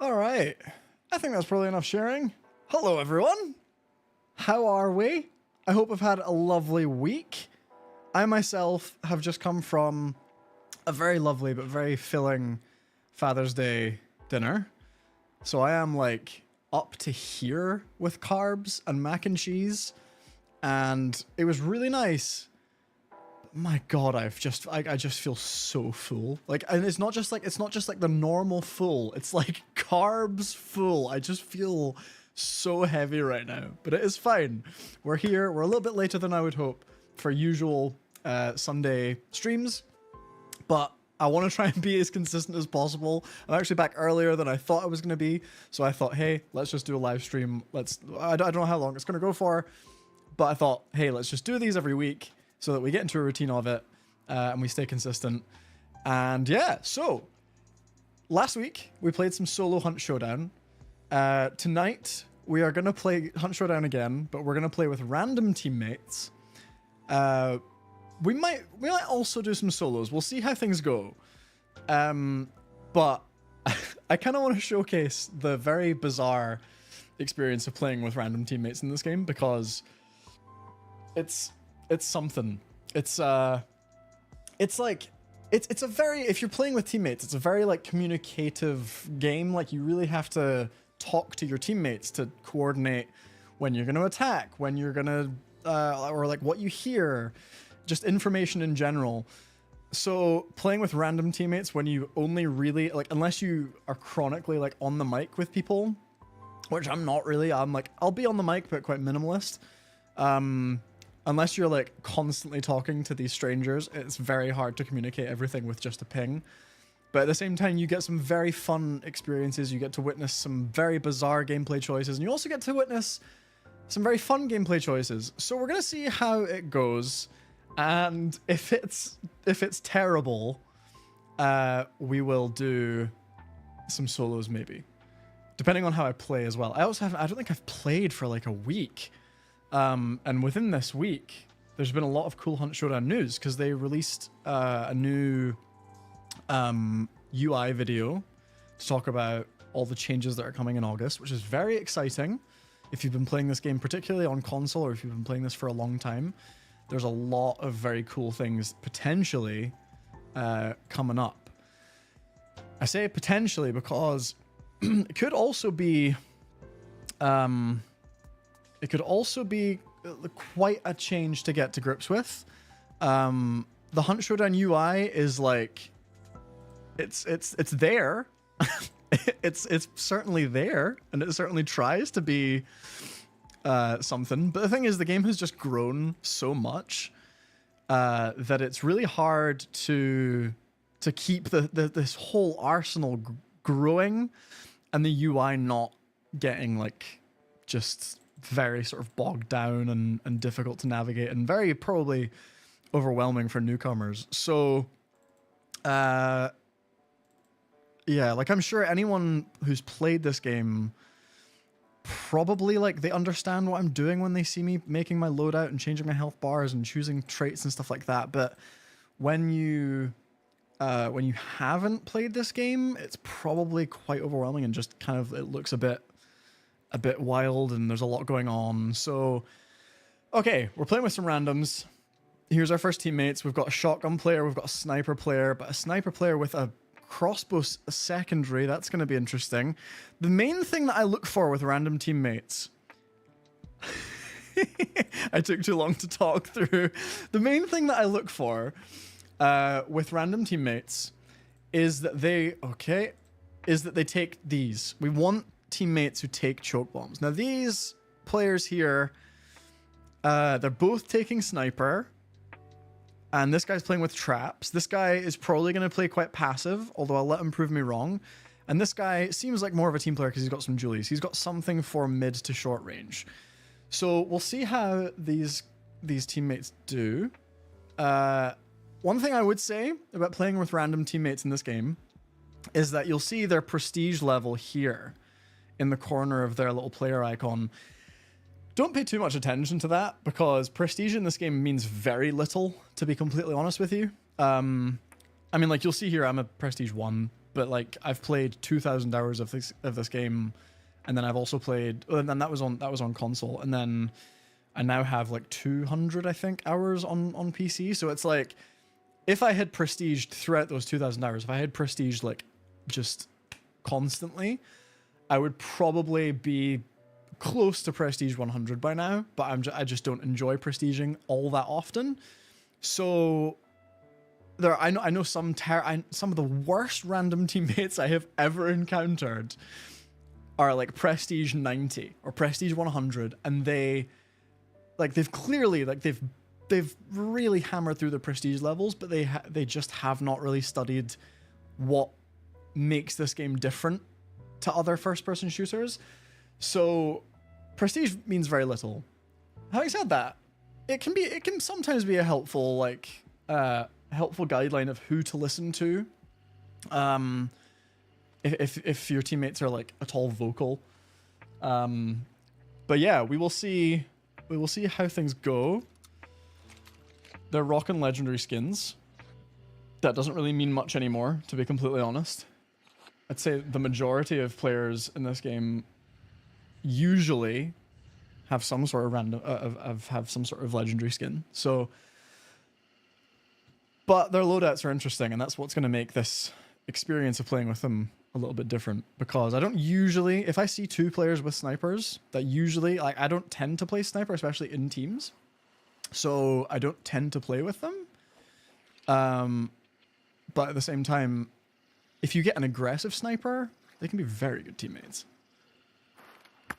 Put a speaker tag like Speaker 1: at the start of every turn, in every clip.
Speaker 1: All right. I think that's probably enough sharing. Hello, everyone. How are we? I hope I've had a lovely week. I myself have just come from a very lovely but very filling Father's Day dinner. So I am like up to here with carbs and mac and cheese. And it was really nice. My God, I just feel so full. Like, and it's not just like the normal full. It's like carbs full. I just feel so heavy right now, but it is fine. We're here. We're a little bit later than I would hope for usual Sunday streams, but I want to try and be as consistent as possible. I'm actually back earlier than I thought I was going to be, so I thought, hey, let's just do a live stream. I don't know how long it's going to go for, but I thought, hey, let's just do these every week so that we get into a routine of it and we stay consistent. And yeah, so last week we played some solo Hunt Showdown. Tonight we are going to play Hunt Showdown again, but we're going to play with random teammates. We might also do some solos. We'll see how things go. But I kind of want to showcase the very bizarre experience of playing with random teammates in this game, because it's something. It's a very, if you're playing with teammates, it's a very like communicative game. Like, you really have to talk to your teammates to coordinate when you're going to attack, when you're going to or like what you hear, just information in general. So playing with random teammates when you only really like, unless you are chronically like on the mic with people, which I'm not really. I'm like, I'll be on the mic but quite minimalist. Unless you're like constantly talking to these strangers, it's very hard to communicate everything with just a ping. But at the same time, you get some very fun experiences. You get to witness some very bizarre gameplay choices, and you also get to witness some very fun gameplay choices. So we're gonna see how it goes, and if it's terrible, we will do some solos maybe, depending on how I play as well. I don't think I've played for like a week. And within this week, there's been a lot of cool Hunt Showdown news, because they released a new UI video to talk about all the changes that are coming in August, which is very exciting. If you've been playing this game, particularly on console, or if you've been playing this for a long time, there's a lot of very cool things potentially coming up. I say potentially because it could also be quite a change to get to grips with. The Hunt Showdown UI is like, it's there. it's certainly there, and it certainly tries to be something. But the thing is, the game has just grown so much that it's really hard to keep this whole arsenal growing, and the UI not getting like just very sort of bogged down and difficult to navigate, and very probably overwhelming for newcomers. So yeah, like, I'm sure anyone who's played this game probably, like, they understand what I'm doing when they see me making my loadout and changing my health bars and choosing traits and stuff like that. But when you haven't played this game, it's probably quite overwhelming, and just kind of, it looks a bit wild, and there's a lot going on. So, okay, we're playing with some randoms. Here's our first teammates. We've got a shotgun player, we've got a sniper player, but a sniper player with a crossbow secondary. That's going to be interesting. The main thing that I look for with random teammates... I took too long to talk through. The main thing that I look for with random teammates is that they take these. We want teammates who take choke bombs. Now, these players here, they're both taking sniper, and this guy's playing with traps. This guy is probably going to play quite passive, although I'll let him prove me wrong. And this guy seems like more of a team player because he's got some Julies. He's got something for mid to short range. So we'll see how these teammates do. One thing I would say about playing with random teammates in this game is that you'll see their prestige level here in the corner of their little player icon. Don't pay too much attention to that, because prestige in this game means very little, to be completely honest with you. I mean, like, you'll see here, I'm a prestige 1. but like I've played 2,000 hours of this game, and then I've also played. And then that was on console, and then I now have like 200, I think, hours on PC. So it's like, if I had prestiged throughout those 2,000 hours, if I had prestiged like just constantly, I would probably be close to prestige 100 by now. But I just don't enjoy prestiging all that often. So I know some of the worst random teammates I have ever encountered are like prestige 90 or prestige 100, and they've clearly they've really hammered through the prestige levels, but they just have not really studied what makes this game different to other first-person shooters. So prestige means very little. Having said that, it can sometimes be a helpful guideline of who to listen to. If your teammates are like at all vocal. But yeah, we will see how things go. They're rocking legendary skins. That doesn't really mean much anymore, to be completely honest. I'd say the majority of players in this game usually have some sort of have some sort of legendary skin. So, but their loadouts are interesting, and that's what's going to make this experience of playing with them a little bit different. Because I don't usually, if I see two players with snipers, that usually, like, I don't tend to play sniper, especially in teams. So I don't tend to play with them. But at the same time, if you get an aggressive sniper, they can be very good teammates.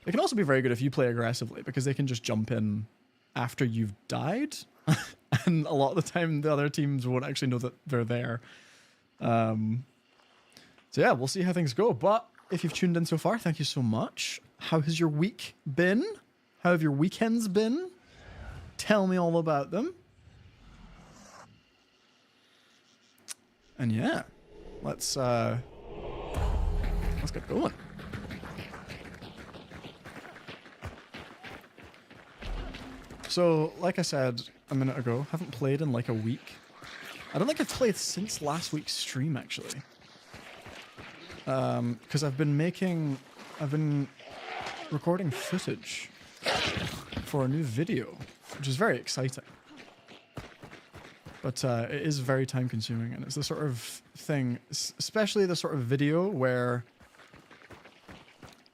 Speaker 1: They can also be very good if you play aggressively, because they can just jump in after you've died. And a lot of the time, the other teams won't actually know that they're there. So yeah, we'll see how things go. But if you've tuned in so far, thank you so much. How has your week been? How have your weekends been? Tell me all about them. And yeah, let's get going. So, like I said a minute ago, haven't played in like a week. I don't think I've played since last week's stream, actually. Because I've been recording footage for a new video, which is very exciting. But it is very time consuming, and it's the sort of thing, especially the sort of video where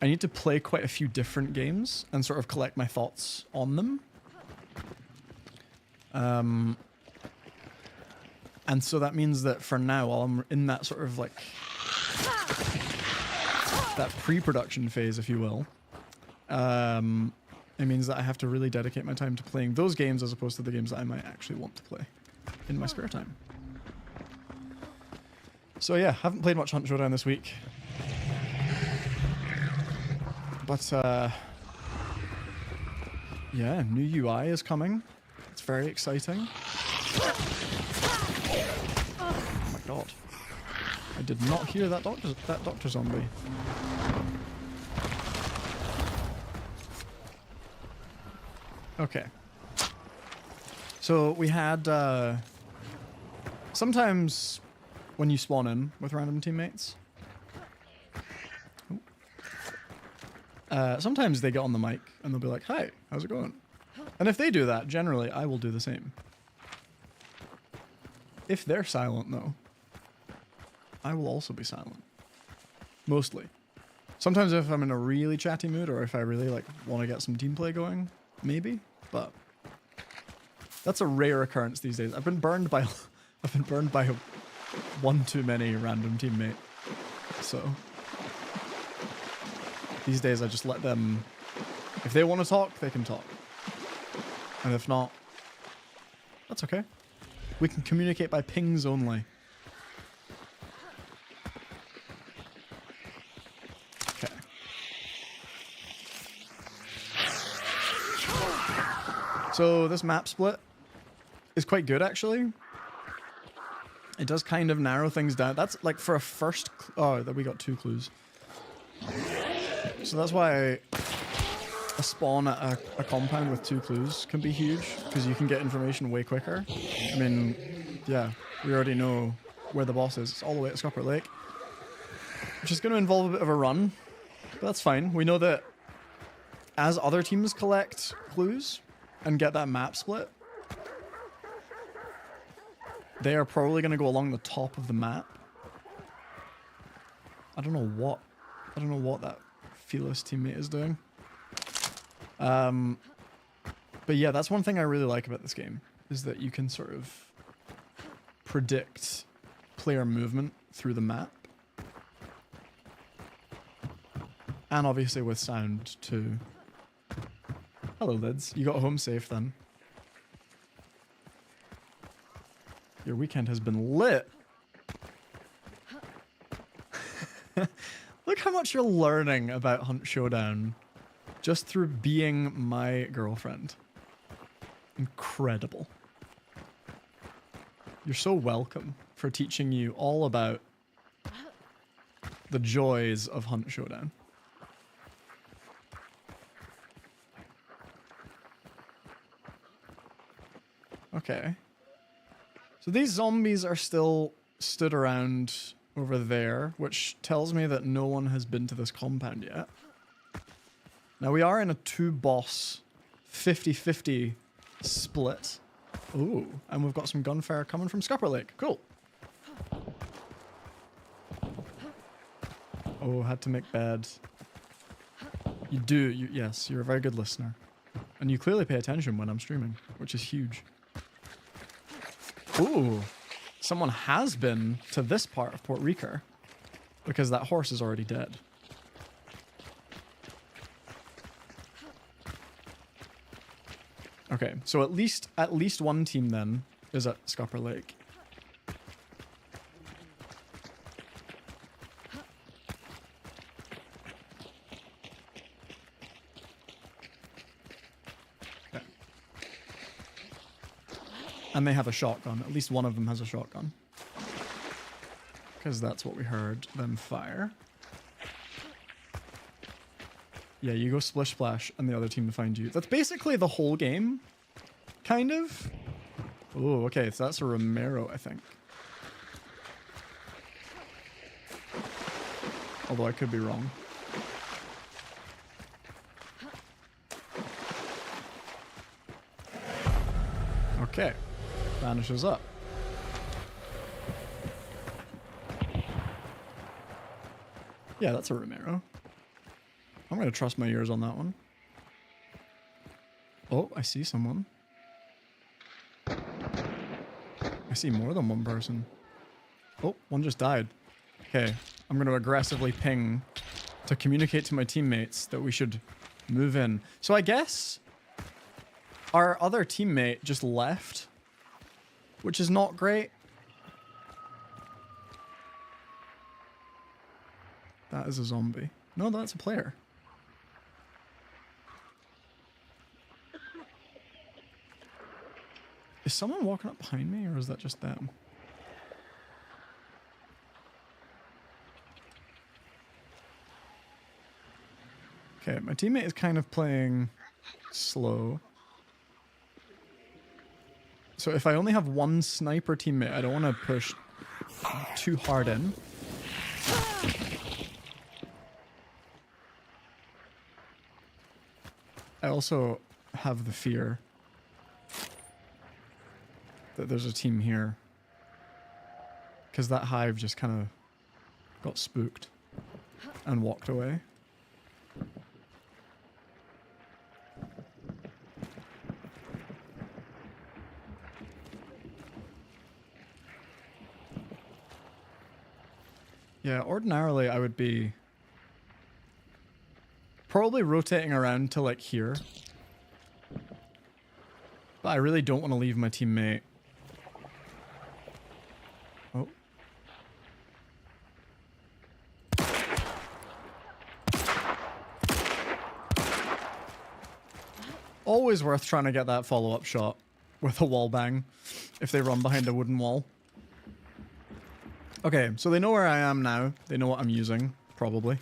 Speaker 1: I need to play quite a few different games and sort of collect my thoughts on them. And so that means that for now, while I'm in that sort of like that pre-production phase, if you will, it means that I have to really dedicate my time to playing those games as opposed to the games that I might actually want to play in my spare time. So yeah, haven't played much Hunt Showdown this week. But yeah, new UI is coming. It's very exciting. Oh my god. I did not hear that doctor zombie. Okay. So we had sometimes when you spawn in with random teammates, sometimes they get on the mic and they'll be like, "Hi, how's it going?" And if they do that, generally I will do the same. If they're silent though, I will also be silent. Mostly. Sometimes if I'm in a really chatty mood or if I really like want to get some team play going, maybe, but that's a rare occurrence these days. I've been burned by one too many random teammate. So these days I just let them, if they want to talk, they can talk. And if not, that's okay. We can communicate by pings only. Okay. So this map split is quite good, actually. It does kind of narrow things down. That's like for a first... Oh, that we got 2 clues. So that's why a spawn at a compound with 2 clues can be huge, because you can get information way quicker. I mean, yeah, we already know where the boss is. It's all the way at Scupper Lake. which is going to involve a bit of a run, but that's fine. We know that as other teams collect clues and get that map split, they are probably going to go along the top of the map. I don't know what that fearless teammate is doing. But yeah, that's one thing I really like about this game, is that you can sort of predict player movement through the map. And obviously with sound too. Hello, Lids. You got home safe then. Your weekend has been lit. Look how much you're learning about Hunt Showdown just through being my girlfriend. Incredible. You're so welcome for teaching you all about the joys of Hunt Showdown. Okay. So these zombies are still stood around over there, which tells me that no one has been to this compound yet. Now we are in a 2-boss 50-50 split. Ooh, and we've got some gunfire coming from Scupper Lake. Cool. Oh, had to make bed. You do, yes, you're a very good listener. And you clearly pay attention when I'm streaming, which is huge. Ooh, someone has been to this part of Port Rica because that horse is already dead. Okay, so at least one team then is at Scupper Lake. Okay. And they have a shotgun. At least one of them has a shotgun. Because that's what we heard them fire. Yeah, you go splish splash and the other team to find you. That's basically the whole game. Kind of. Oh, okay, so that's a Romero, I think. Although I could be wrong. Okay. Vanishes up. Yeah, that's a Romero. I'm going to trust my ears on that one. Oh, I see someone. I see more than one person. Oh, one just died. Okay, I'm going to aggressively ping to communicate to my teammates that we should move in. So I guess our other teammate just left, which is not great. That is a zombie. No, that's a player. Is someone walking up behind me, or is that just them? Okay, my teammate is kind of playing slow. So if I only have one sniper teammate, I don't want to push too hard in. I also have the fear that there's a team here, because that hive just kind of got spooked and walked away. Yeah, ordinarily I would be probably rotating around to like here, but I really don't want to leave my teammate. Oh. Always worth trying to get that follow-up shot with a wall bang if they run behind a wooden wall. Okay, so they know where I am now. They know what I'm using, probably.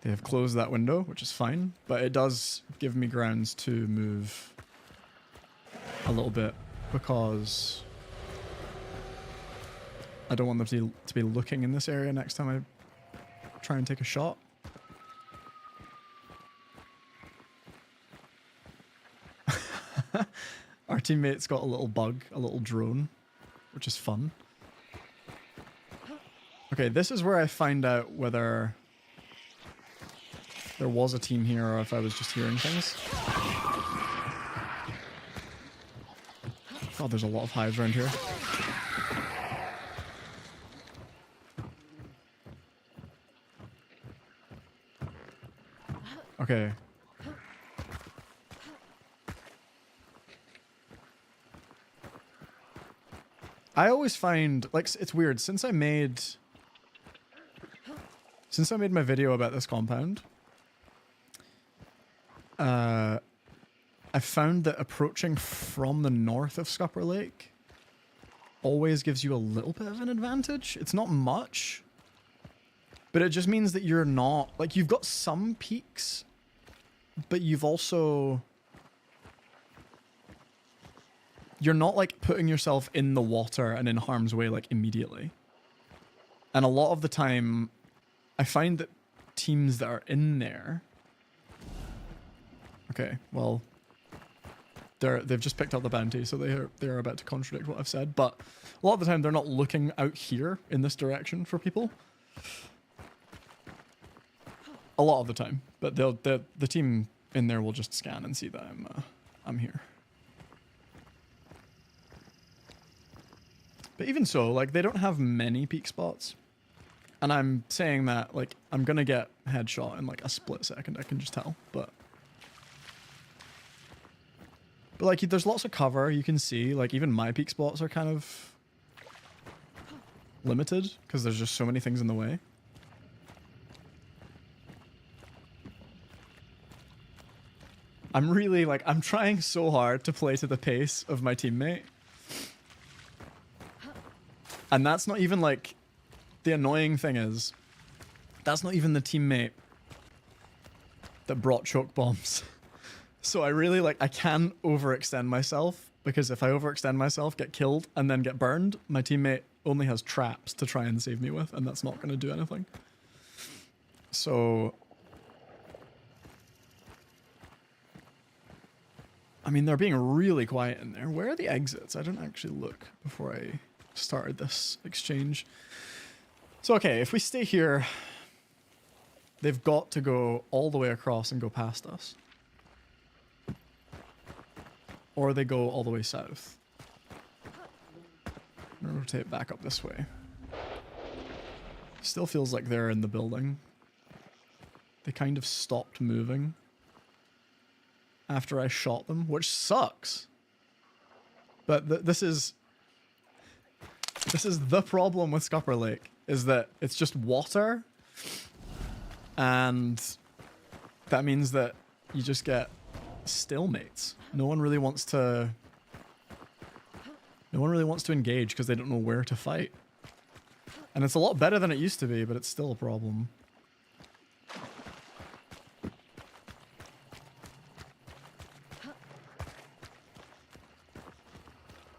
Speaker 1: They have closed that window, which is fine, but it does give me grounds to move a little bit because I don't want them to be looking in this area next time I try and take a shot. Our teammate's got a little bug, a little drone, which is fun. Okay, this is where I find out whether there was a team here or if I was just hearing things. God, there's a lot of hives around here. Okay. I always find, like, it's weird, since I made my video about this compound, I found that approaching from the north of Scupper Lake always gives you a little bit of an advantage. It's not much, but it just means that you're not, like, you've got some peaks, but you've also... You're not, like, putting yourself in the water and in harm's way, like, immediately. And a lot of the time, I find that teams that are in there... Okay, well... They've just picked up the bounty, so they're about to contradict what I've said. But a lot of the time, they're not looking out here in this direction for people. A lot of the time. But the team in there will just scan and see that I'm here. But even so, like, they don't have many peak spots. And I'm saying that, like, I'm gonna get headshot in, like, a split second, I can just tell. But like, there's lots of cover, you can see. Like, even my peak spots are kind of limited, because there's just so many things in the way. I'm really, like, I'm trying so hard to play to the pace of my teammate. And that's not even, like, the annoying thing is, that's not even the teammate that brought choke bombs. So I really, like, I can overextend myself, because if I overextend myself, get killed, and then get burned, my teammate only has traps to try and save me with, and that's not going to do anything. So... I mean, they're being really quiet in there. Where are the exits? I didn't actually look before I started this exchange. So, okay, if we stay here, they've got to go all the way across and go past us. Or they go all the way south. I'm gonna rotate back up this way. Still feels like they're in the building. They kind of stopped moving after I shot them, which sucks. But this is the problem with Scupper Lake, is that it's just water, and that means that you just get stalemates. No one really wants to engage because they don't know where to fight. And it's a lot better than it used to be, but it's still a problem.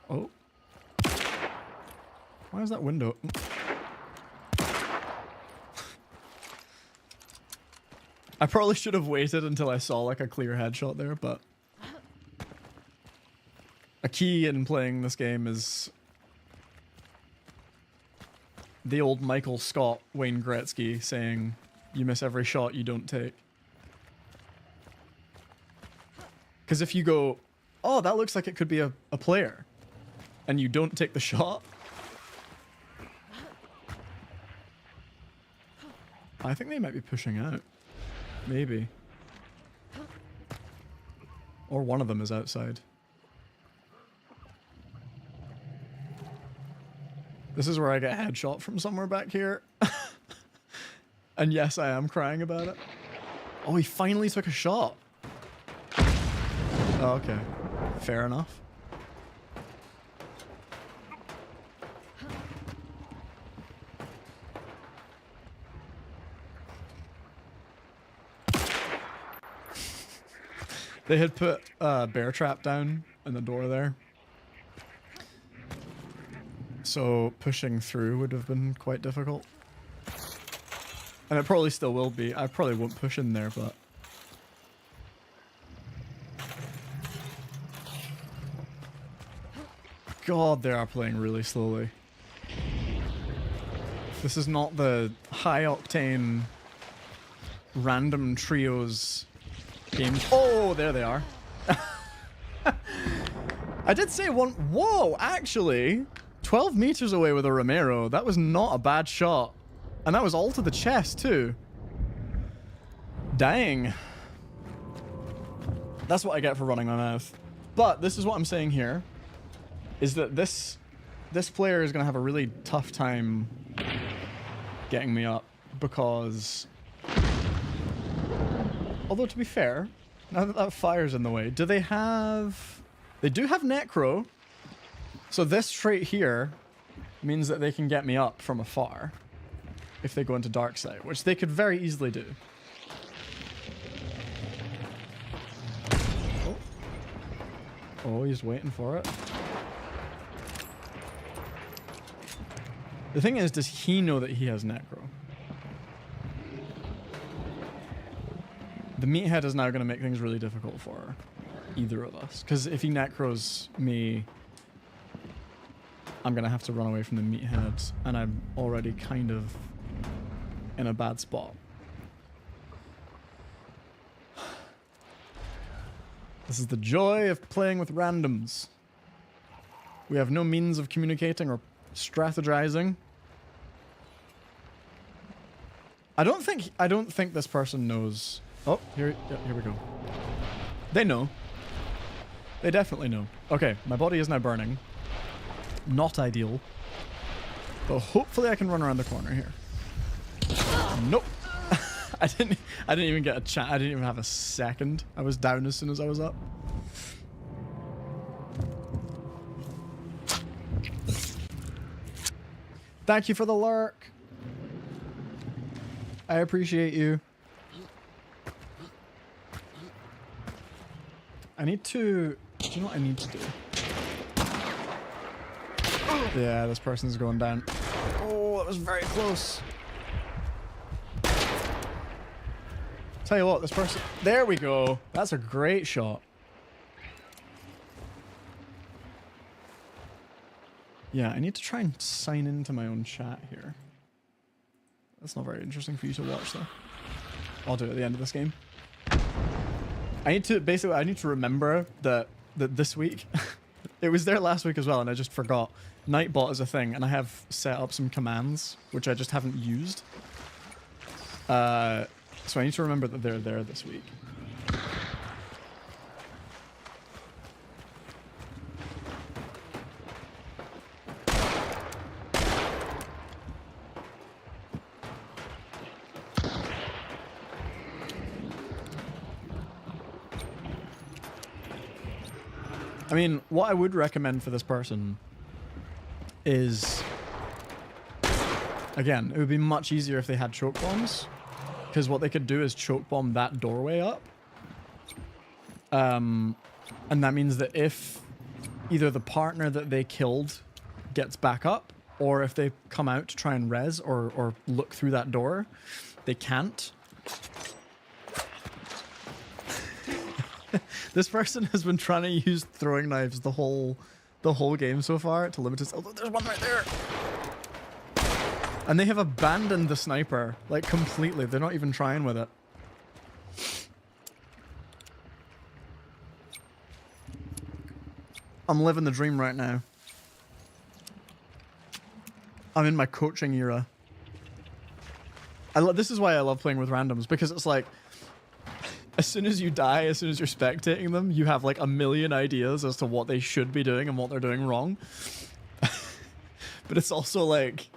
Speaker 1: Oh. Why is that window? I probably should have waited until I saw, like, a clear headshot there, but a key in playing this game is the old Michael Scott, Wayne Gretzky saying, you miss every shot you don't take. Because if you go, oh, that looks like it could be a player, and you don't take the shot, I think they might be pushing out. Maybe. Or one of them is outside. This is where I get headshot from somewhere back here. And yes, I am crying about it. Oh, he finally took a shot. Oh, okay. Fair enough. They had put a bear trap down in the door there. So pushing through would have been quite difficult. And it probably still will be. I probably won't push in there, but... God, they are playing really slowly. This is not the high-octane random trios game. Oh, there they are. I did say one... Whoa, actually, 12 meters away with a Romero. That was not a bad shot. And that was all to the chest, too. Dang. That's what I get for running my mouth. But this is what I'm saying here. Is that this player is going to have a really tough time getting me up. Because... Although, to be fair, now that that fire's in the way, do they have... They do have Necro. So this trait here means that they can get me up from afar. If they go into Dark Sight, which they could very easily do. Oh, oh, he's waiting for it. The thing is, does he know that he has Necro? The meathead is now going to make things really difficult for either of us. Because if he Necros me, I'm going to have to run away from the meathead. And I'm already kind of in a bad spot. This is the joy of playing with randoms. We have no means of communicating or strategizing. I don't think this person knows. Oh, here we go. They know. They definitely know. Okay, my body is now burning. Not ideal. But hopefully I can run around the corner here. Nope. I didn't even get a chat. I didn't even have a second. I was down as soon as I was up. Thank you for the lurk. I appreciate you. I need to... Do you know what I need to do? Yeah, this person's going down. Oh, that was very close. Tell you what, this person... There we go. That's a great shot. Yeah, I need to try and sign into my own chat here. That's not very interesting for you to watch, though. I'll do it at the end of this game. I need to... Basically, I need to remember that this week... It was there last week as well, and I just forgot. Nightbot is a thing, and I have set up some commands, which I just haven't used. So I need to remember that they're there this week. I mean, what I would recommend for this person is... Again, it would be much easier if they had choke bombs. Because what they could do is choke bomb that doorway up. And that means that if either the partner that they killed gets back up, or if they come out to try and res or look through that door, they can't. This person has been trying to use throwing knives the whole game so far to limit his... Oh, there's one right there! And they have abandoned the sniper, like, completely. They're not even trying with it. I'm living the dream right now. I'm in my coaching era. This is why I love playing with randoms, because it's like... As soon as you die, as soon as you're spectating them, you have like a million ideas as to what they should be doing and what they're doing wrong. But it's also like...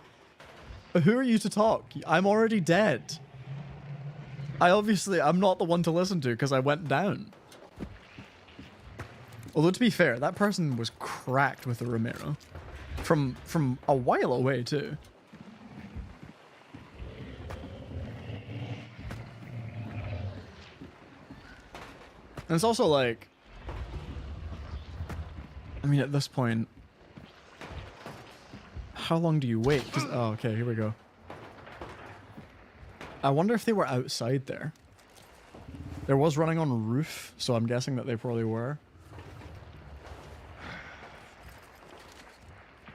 Speaker 1: Who are you to talk? I'm already dead. I'm not the one to listen to because I went down. Although to be fair, that person was cracked with the Romero. From a while away too. And it's also like... I mean, at this point... How long do you wait? Oh, okay, here we go. I wonder if they were outside there. There was running on a roof, so I'm guessing that they probably were.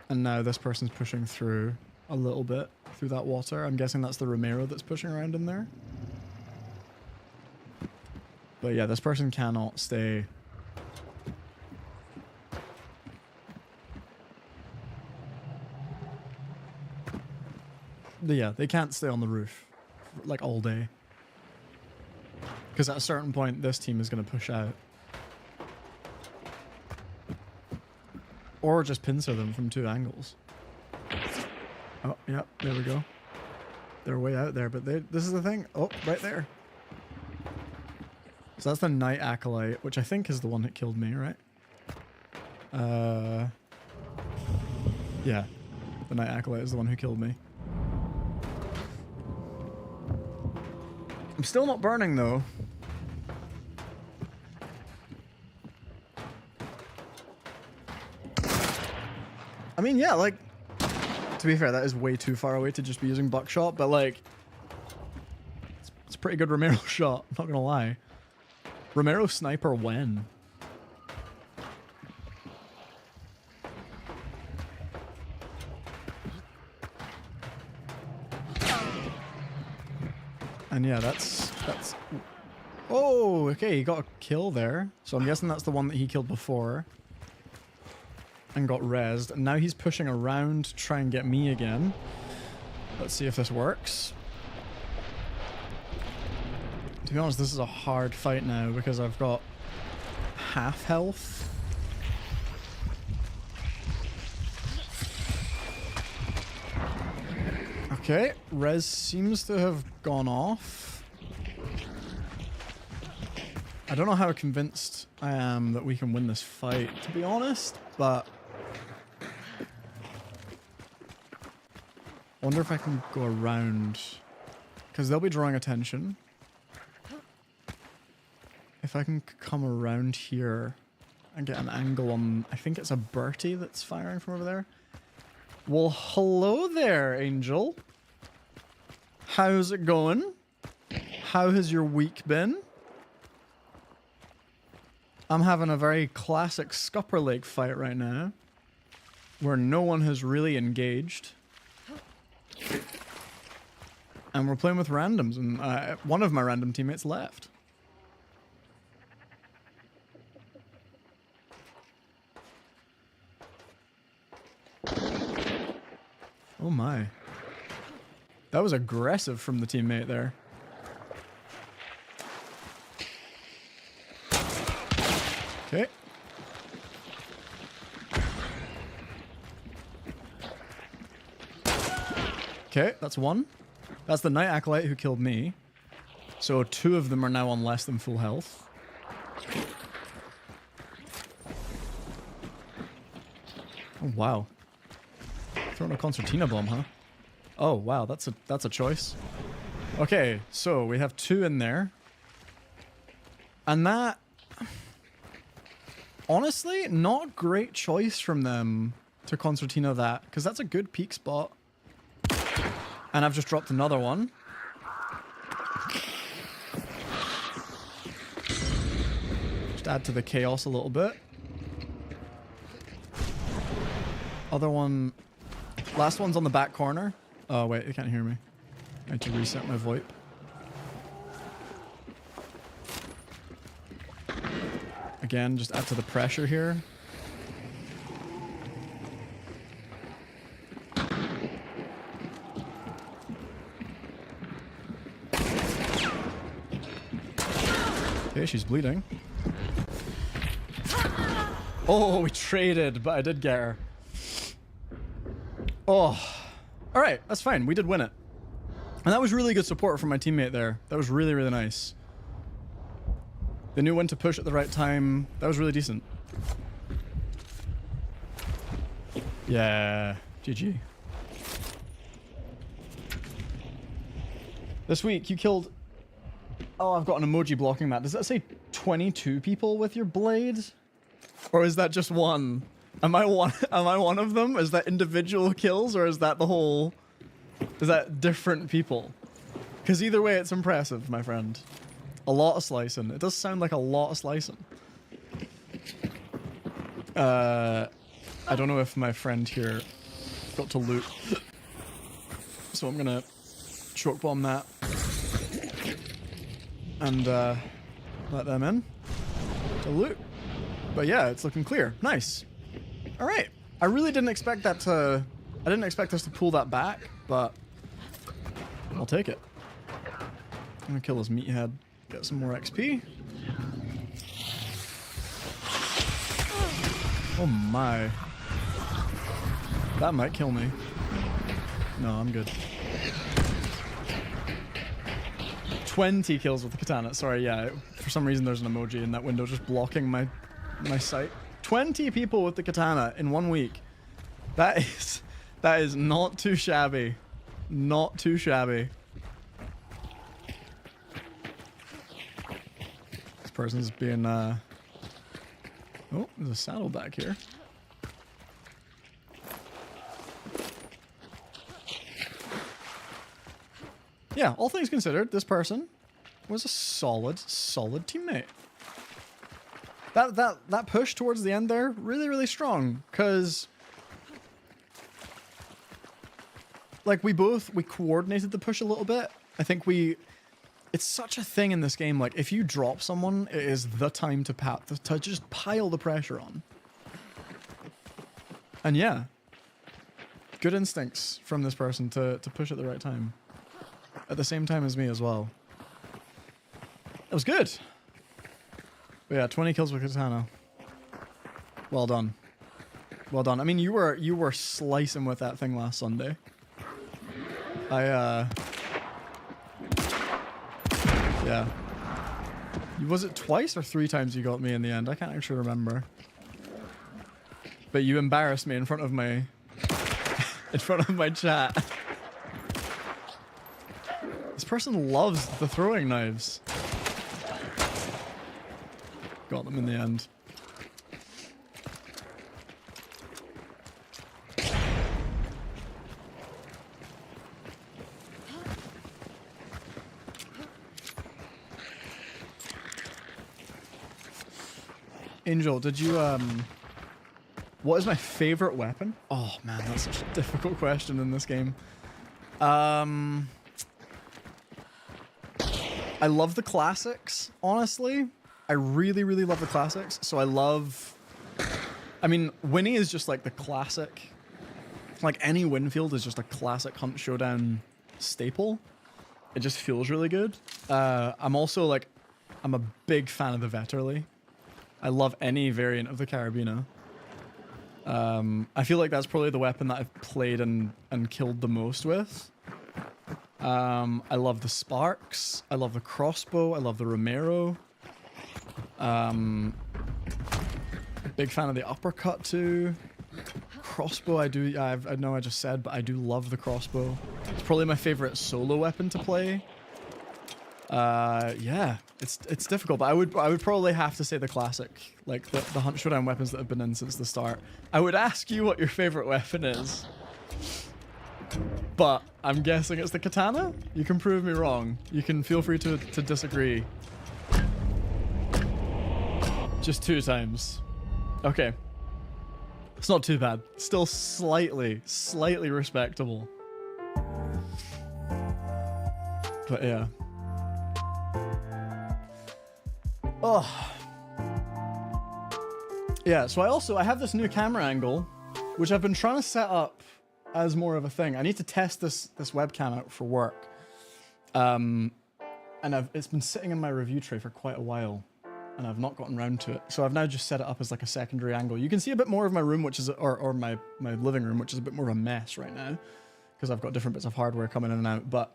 Speaker 1: And now this person's pushing through a little bit through that water. I'm guessing that's the Romero that's pushing around in there. But yeah, this person cannot stay. Yeah, they can't stay on the roof like all day. Because at a certain point, this team is going to push out. Or just pincer them from 2 angles. Oh, yeah, there we go. They're way out there, but this is the thing. Oh, right there. So that's the Night Acolyte, which I think is the one that killed me, right? Yeah. The Night Acolyte is the one who killed me. I'm still not burning, though. I mean, yeah, like, to be fair, that is way too far away to just be using buckshot, but, like, it's a pretty good Romero shot, I'm not gonna lie. Romero sniper when? And yeah, that's... Oh, okay, he got a kill there. So I'm guessing that's the one that he killed before. And got rezzed. And now he's pushing around to try and get me again. Let's see if this works. To be honest, this is a hard fight now because I've got half health. Okay, res seems to have gone off. I don't know how convinced I am that we can win this fight, to be honest, but... I wonder if I can go around, because they'll be drawing attention. If I can come around here and get an angle on... I think it's a Bertie that's firing from over there. Well, hello there, Angel. How's it going? How has your week been? I'm having a very classic Scupper Lake fight right now, where no one has really engaged. And we're playing with randoms, and one of my random teammates left. Oh my. That was aggressive from the teammate there. Okay. Okay, that's one. That's the Night Acolyte who killed me. So 2 of them are now on less than full health. Oh wow. Throwing a concertina bomb, huh? Oh wow, that's a choice. Okay, so we have 2 in there. And that... honestly, not great choice from them to concertina that, because that's a good peak spot. And I've just dropped another one. Just add to the chaos a little bit. Other one... last one's on the back corner. Oh wait, they can't hear me. I need to reset my VoIP. Again, just add to the pressure here. Okay, she's bleeding. Oh, we traded, but I did get her. Oh. Alright, that's fine. We did win it. And that was really good support from my teammate there. That was really, really nice. They knew when to push at the right time. That was really decent. Yeah. GG. This week, you killed... oh, I've got an emoji blocking that. Does that say 22 people with your blade? Or is that just one? Am I one? Am I one of them? Is that individual kills, or is that the whole? Is that different people? Because either way, it's impressive, my friend. A lot of slicing. It does sound like a lot of slicing. I don't know if my friend here got to loot, so I'm gonna choke bomb that and let them in to loot. But yeah, it's looking clear. Nice. All right. I really didn't expect that to. I didn't expect us to pull that back, but I'll take it. I'm gonna kill this meathead. Get some more XP. Oh my. That might kill me. No, I'm good. 20 kills with the katana. Sorry, yeah. For some reason there's an emoji in that window just blocking my sight. 20 people with the katana in 1 week. That is not too shabby. Not too shabby. This person's being oh, there's a saddle back here. Yeah, all things considered, this person was a solid teammate. That push towards the end there, really strong, because like we coordinated the push a little bit. I think it's such a thing in this game, like if you drop someone, it is the time to just pile the pressure on. And yeah, good instincts from this person to push at the right time. At the same time as me as well. That was good. But yeah, 20 kills with katana. Well done. Well done. I mean, you were slicing with that thing last Sunday. Yeah. Was it twice or 3 times you got me in the end? I can't actually remember. But you embarrassed me in front of my chat. This person loves the throwing knives. Got them in the end. Angel, did you what is my favorite weapon? Oh man, that's such a difficult question in this game. I love the classics, honestly. I really love the classics. So I mean, Winnie is just like the classic. Like any Winfield is just a classic Hunt Showdown staple. It just feels really good. I'm a big fan of the Vetterli. I love any variant of the Carabiner. I feel like that's probably the weapon that I've played and killed the most with. I love the Sparks. I love the crossbow. I love the Romero. Big fan of the uppercut too. Crossbow, I know I just said, but I do love the crossbow. It's probably my favorite solo weapon to play. Yeah, it's difficult, but I would probably have to say the classic, like the Hunt Showdown weapons that have been in since the start. I would ask you what your favorite weapon is, but I'm guessing it's the katana. You can prove me wrong. You can feel free to disagree. Just 2 times. Okay. It's not too bad. Still slightly respectable. But yeah. Oh. Yeah, so I have this new camera angle, which I've been trying to set up as more of a thing. I need to test this webcam out for work. And it's been sitting in my review tray for quite a while, and I've not gotten around to it. So I've now just set it up as like a secondary angle. You can see a bit more of my room, which is, or my living room, which is a bit more of a mess right now, because I've got different bits of hardware coming in and out. But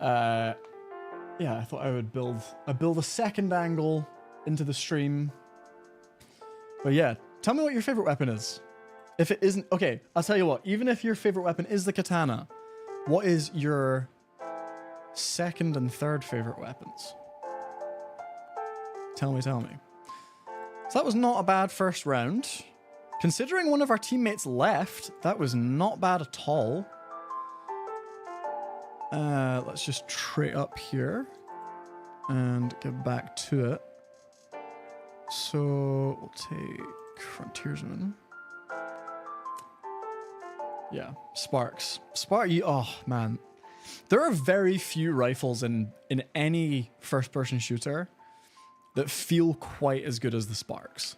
Speaker 1: yeah, I thought I would build a second angle into the stream. But yeah, tell me what your favorite weapon is. If it isn't, okay, I'll tell you what, even if your favorite weapon is the katana, what is your second and third favorite weapons? Tell me. So that was not a bad first round. Considering one of our teammates left, that was not bad at all. Let's just trait up here and get back to it. So we'll take Frontiersman. Yeah, Sparks. Oh man. There are very few rifles in any first-person shooter that feel quite as good as the Sparks.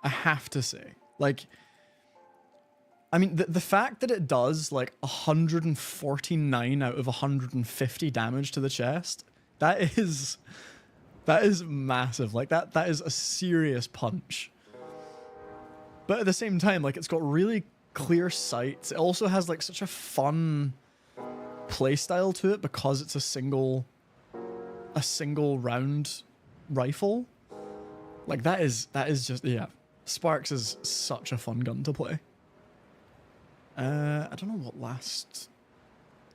Speaker 1: I have to say. Like, I mean, the fact that it does like 149 out of 150 damage to the chest, that is massive. Like that is a serious punch. But at the same time, like it's got really clear sights. It also has like such a fun playstyle to it because it's a single round rifle. Like that is just, yeah. Sparks is such a fun gun to play. I don't know what last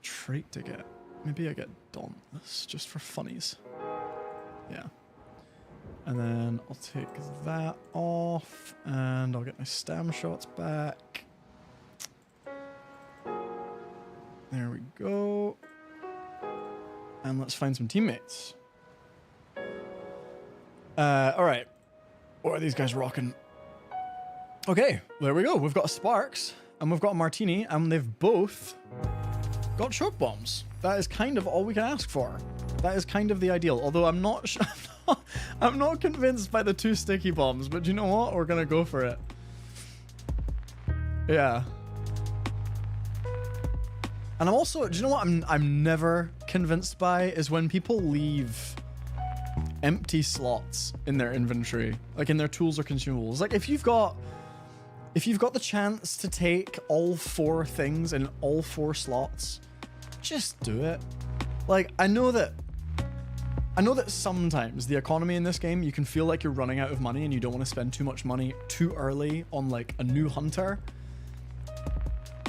Speaker 1: trait to get. Maybe I get Dauntless just for funnies. Yeah. And then I'll take that off and I'll get my stam shots back. There we go. And let's find some teammates. All right. What are these guys rocking? Okay, there we go. We've got a Sparks and we've got a Martini and they've both got choke bombs. That is kind of all we can ask for. That is kind of the ideal. Although I'm not convinced by the 2 sticky bombs, but you know what? We're gonna go for it. Yeah. And I'm also, do you know what I'm never convinced by is when people leave empty slots in their inventory, like in their tools or consumables. Like if you've got the chance to take all 4 things in all 4 slots, just do it. Like I know that sometimes the economy in this game, you can feel like you're running out of money and you don't want to spend too much money too early on like a new hunter.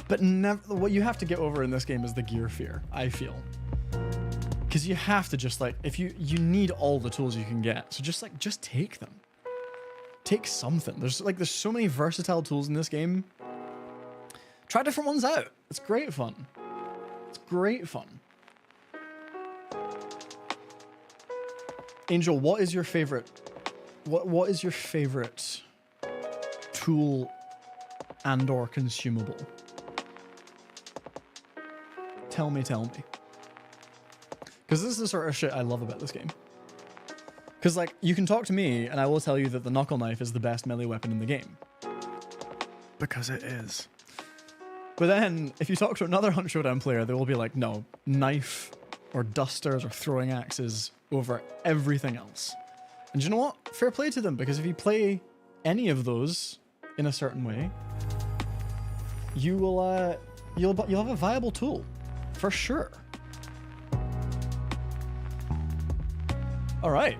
Speaker 1: But never, what you have to get over in this game is the gear fear, I feel. Because you have to just like, if you need all the tools you can get, so just take them. Take something. There's so many versatile tools in this game. Try different ones out. It's great fun. It's great fun. Angel, what is your favorite? What is your favorite tool and or consumable? Tell me. Because this is the sort of shit I love about this game. Because, like, you can talk to me, and I will tell you that the knuckle knife is the best melee weapon in the game. Because it is. But then, if you talk to another Hunt Showdown player, they will be like, no, knife, or dusters, or throwing axes over everything else. And you know what? Fair play to them, because if you play any of those in a certain way, you will, you'll have a viable tool. For sure. All right.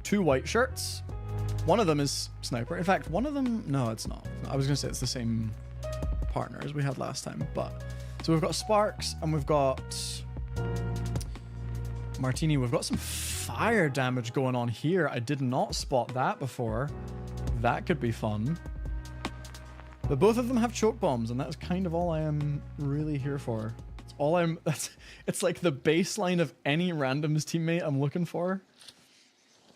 Speaker 1: 2 white shirts. One of them is sniper. In fact, one of them, no, it's not. I was gonna say it's the same partner as we had last time, but so we've got Sparks and we've got Martini. We've got some fire damage going on here. I did not spot that before. That could be fun. But both of them have choke bombs, and that's kind of all I am really here for. It's all it's like the baseline of any randoms teammate I'm looking for.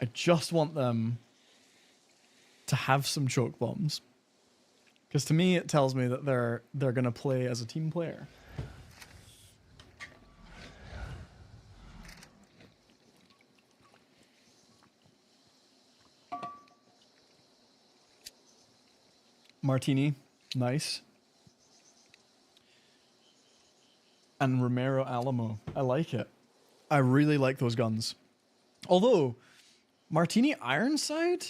Speaker 1: I just want them to have some choke bombs. Because to me, it tells me that they're going to play as a team player. Martini, nice. And Romero Alamo, I like it. I really like those guns. Although, Martini Ironside?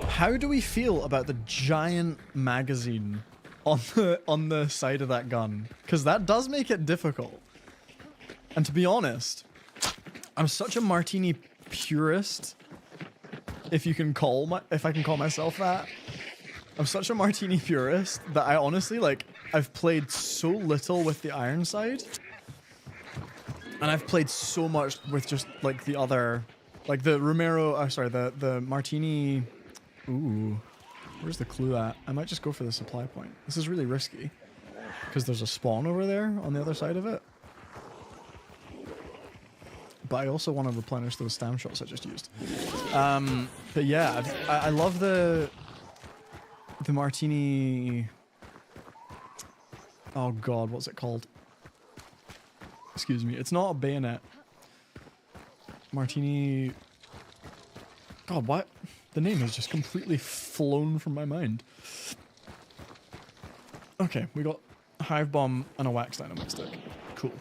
Speaker 1: How do we feel about the giant magazine on the side of that gun? Because that does make it difficult. And to be honest, I'm such a Martini purist. If I can call myself that. I'm such a Martini purist that I honestly, like, I've played so little with the Ironside. And I've played so much with just, like, the other Like the Romero, sorry, the Martini. Ooh, where's the clue at? I might just go for the supply point. This is really risky because there's a spawn over there on the other side of it. But I also want to replenish those stam shots I just used. But yeah, I love the Martini. Oh god, what's it called? Excuse me, it's not a bayonet. Martini. God, what? The name has just completely flown from my mind. Okay, we got a hive bomb and a wax dynamite stick. Cool.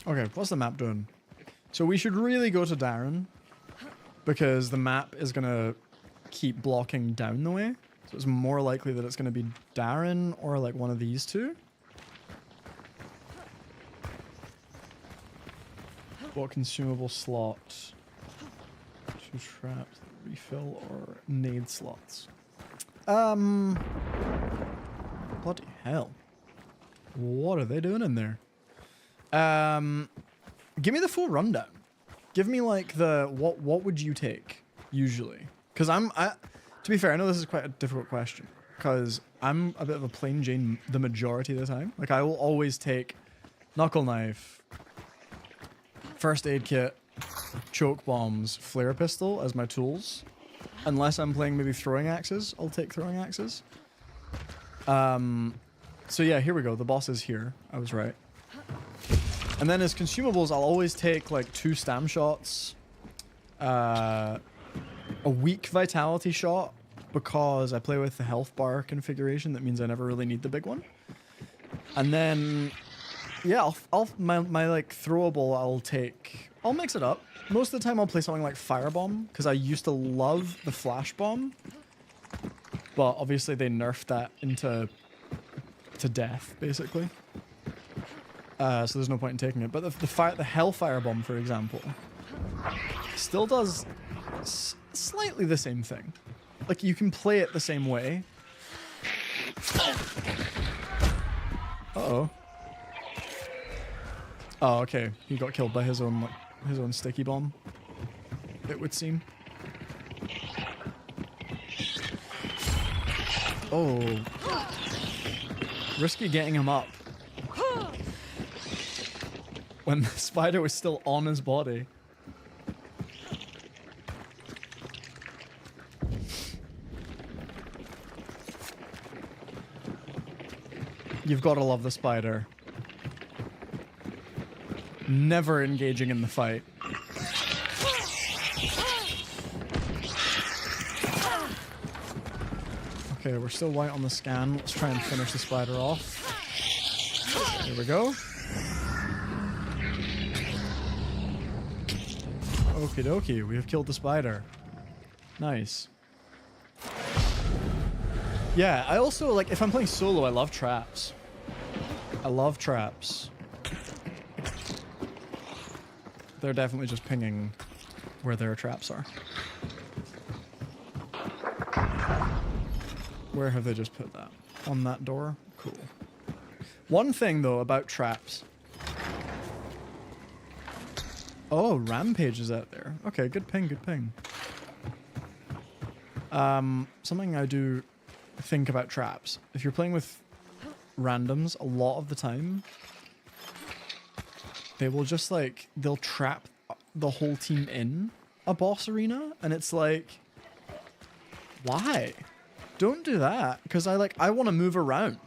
Speaker 1: Okay, what's the map doing? So we should really go to Darren because the map is going to keep blocking down the way. So it's more likely that it's going to be Darren or like one of these two. What consumable slot? 2 traps, refill, or nade slots? Bloody hell. What are they doing in there? Give me the full rundown. Give me like the what would you take usually? Because to be fair, I know this is quite a difficult question because I'm a bit of a plain Jane the majority of the time. Like I will always take knuckle knife, first aid kit, choke bombs, flare pistol as my tools. Unless I'm playing maybe throwing axes, I'll take throwing axes. So yeah, here we go. The boss is here. I was right. And then as consumables, I'll always take like 2 stam shots, a weak vitality shot because I play with the health bar configuration. That means I never really need the big one. And then, yeah, my like throwable, I'll mix it up. Most of the time I'll play something like Firebomb because I used to love the Flash Bomb, but obviously they nerfed that into death basically. So there's no point in taking it. But the Hellfire Bomb, for example, still does slightly the same thing. Like, you can play it the same way. Uh-oh. Oh, okay. He got killed by his own sticky bomb, it would seem. Oh. Risky getting him up when the spider was still on his body. You've got to love the spider. Never engaging in the fight. Okay, we're still white on the scan. Let's try and finish the spider off. There we go. Okie dokie, we have killed the spider. Nice. Yeah, I also, like, if I'm playing solo, I love traps. I love traps. They're definitely just pinging where their traps are. Where have they just put that? On that door? Cool. One thing, though, about traps. Oh, Rampage is out there. Okay, good ping, good ping. Something I do think about traps. If you're playing with randoms, a lot of the time, they will just, like, they'll trap the whole team in a boss arena, and it's like, why? Don't do that, because I want to move around.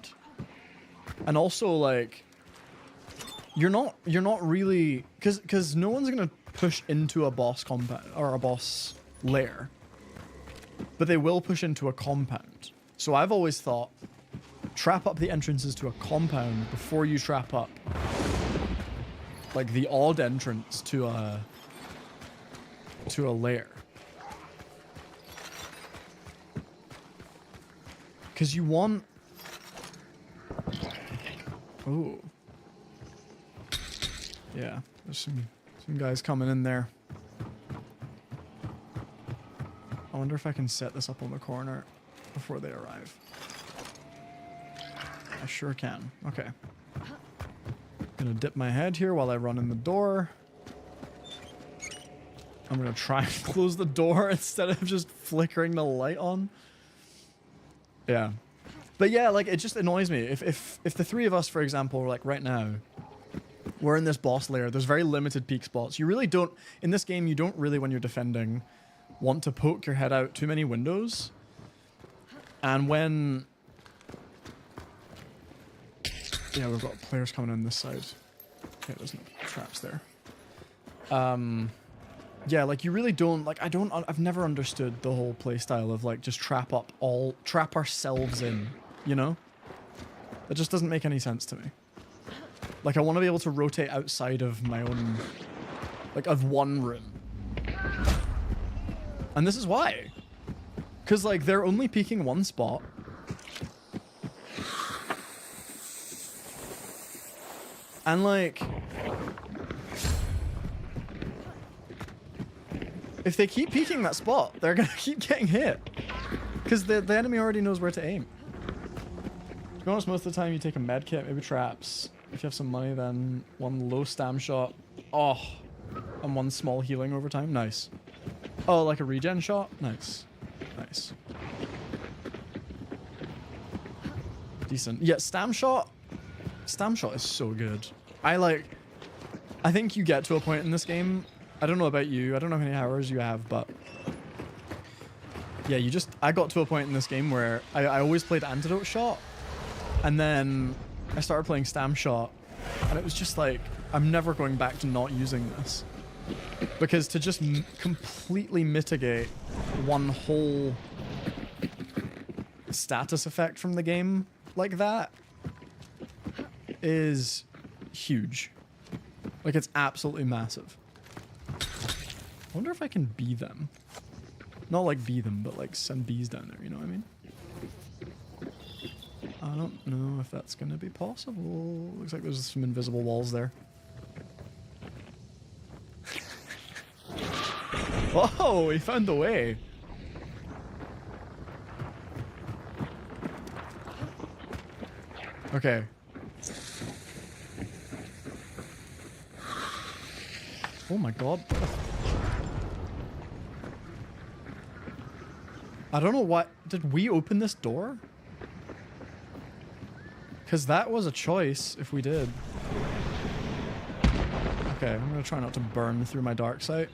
Speaker 1: And also, like, you're not really, because no one's gonna push into a boss compound or a boss lair, but they will push into a compound. So I've always thought, trap up the entrances to a compound before you trap up, like, the odd entrance to a lair. Because you want... Ooh. Yeah, there's some guys coming in there. wonder if I can set this up on the corner before they arrive. I sure can. Okay. Gonna dip my head here while I run in the door. I'm gonna try and close the door instead of just flickering the light on. Yeah. But yeah, like, it just annoys me. If the three of us, for example, like right now, we're in this boss lair, there's very limited peek spots. You really don't, in this game, you don't really, when you're defending, want to poke your head out too many windows. And when... Yeah, we've got players coming in this side. Okay, there's no traps there. Yeah, like, you really don't, like, I've never understood the whole playstyle of, like, just trap ourselves in, you know? That just doesn't make any sense to me. Like, I want to be able to rotate outside of my own, like, of one room. And this is why. Because, like, they're only peeking one spot. And, like... if they keep peeking that spot, they're gonna keep getting hit. Because the enemy already knows where to aim. To be honest, most of the time you take a med kit, maybe traps. If you have some money, then one low stam shot. Oh, and one small healing over time. Nice. Oh, like a regen shot? Nice. Nice. Decent. Yeah, stam shot. Stam shot is so good. I think you get to a point in this game. I don't know about you. I don't know how many hours you have, but yeah, I got to a point in this game where I always played antidote shot, and then I started playing stam shot, and it was just like, I'm never going back to not using this. Because to just completely mitigate one whole status effect from the game like that is huge. Like, it's absolutely massive. I wonder if I can bee them. Not like bee them, but like send bees down there, you know what I mean? I don't know if that's gonna be possible. Looks like there's some invisible walls there. Oh, he found the way. Okay. Oh my god. I don't know what... Did we open this door? Because that was a choice if we did. Okay, I'm going to try not to burn through my dark sight.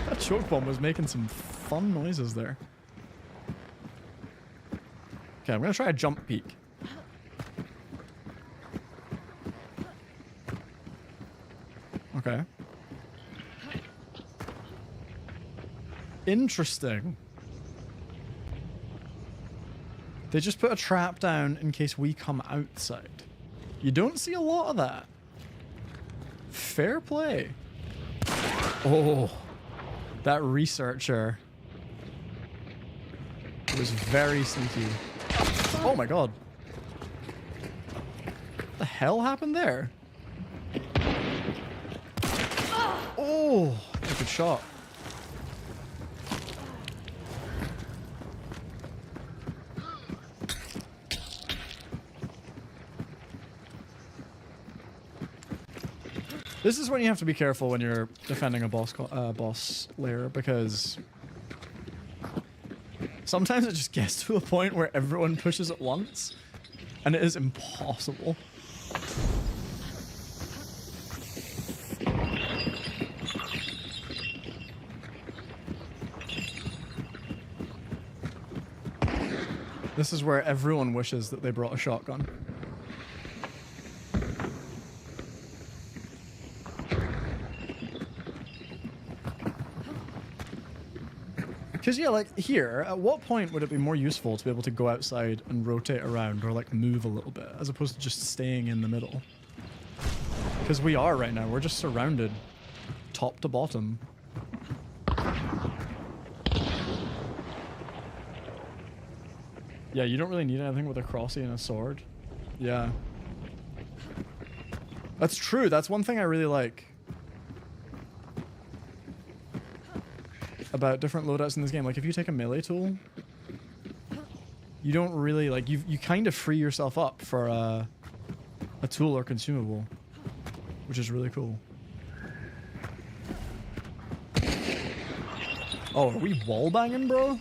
Speaker 1: That choke bomb was making some fun noises there. Okay, I'm going to try a jump peek. Okay. Interesting. They just put a trap down in case we come outside. You don't see a lot of that. Fair play. Oh, that researcher was very sneaky. Oh my god. What the hell happened there? Oh, a good shot. This is when you have to be careful when you're defending a boss lair, because sometimes it just gets to a point where everyone pushes at once, and it is impossible. This is where everyone wishes that they brought a shotgun. Because, yeah, like, here, at what point would it be more useful to be able to go outside and rotate around or, like, move a little bit, as opposed to just staying in the middle? Because we are right now. We're just surrounded top to bottom. Yeah, you don't really need anything with a crossy and a sword. Yeah. That's true. That's one thing I really like about different loadouts in this game. Like, if you take a melee tool, you don't really, like, you kind of free yourself up for a tool or consumable, which is really cool. Oh, are we wallbanging, bro?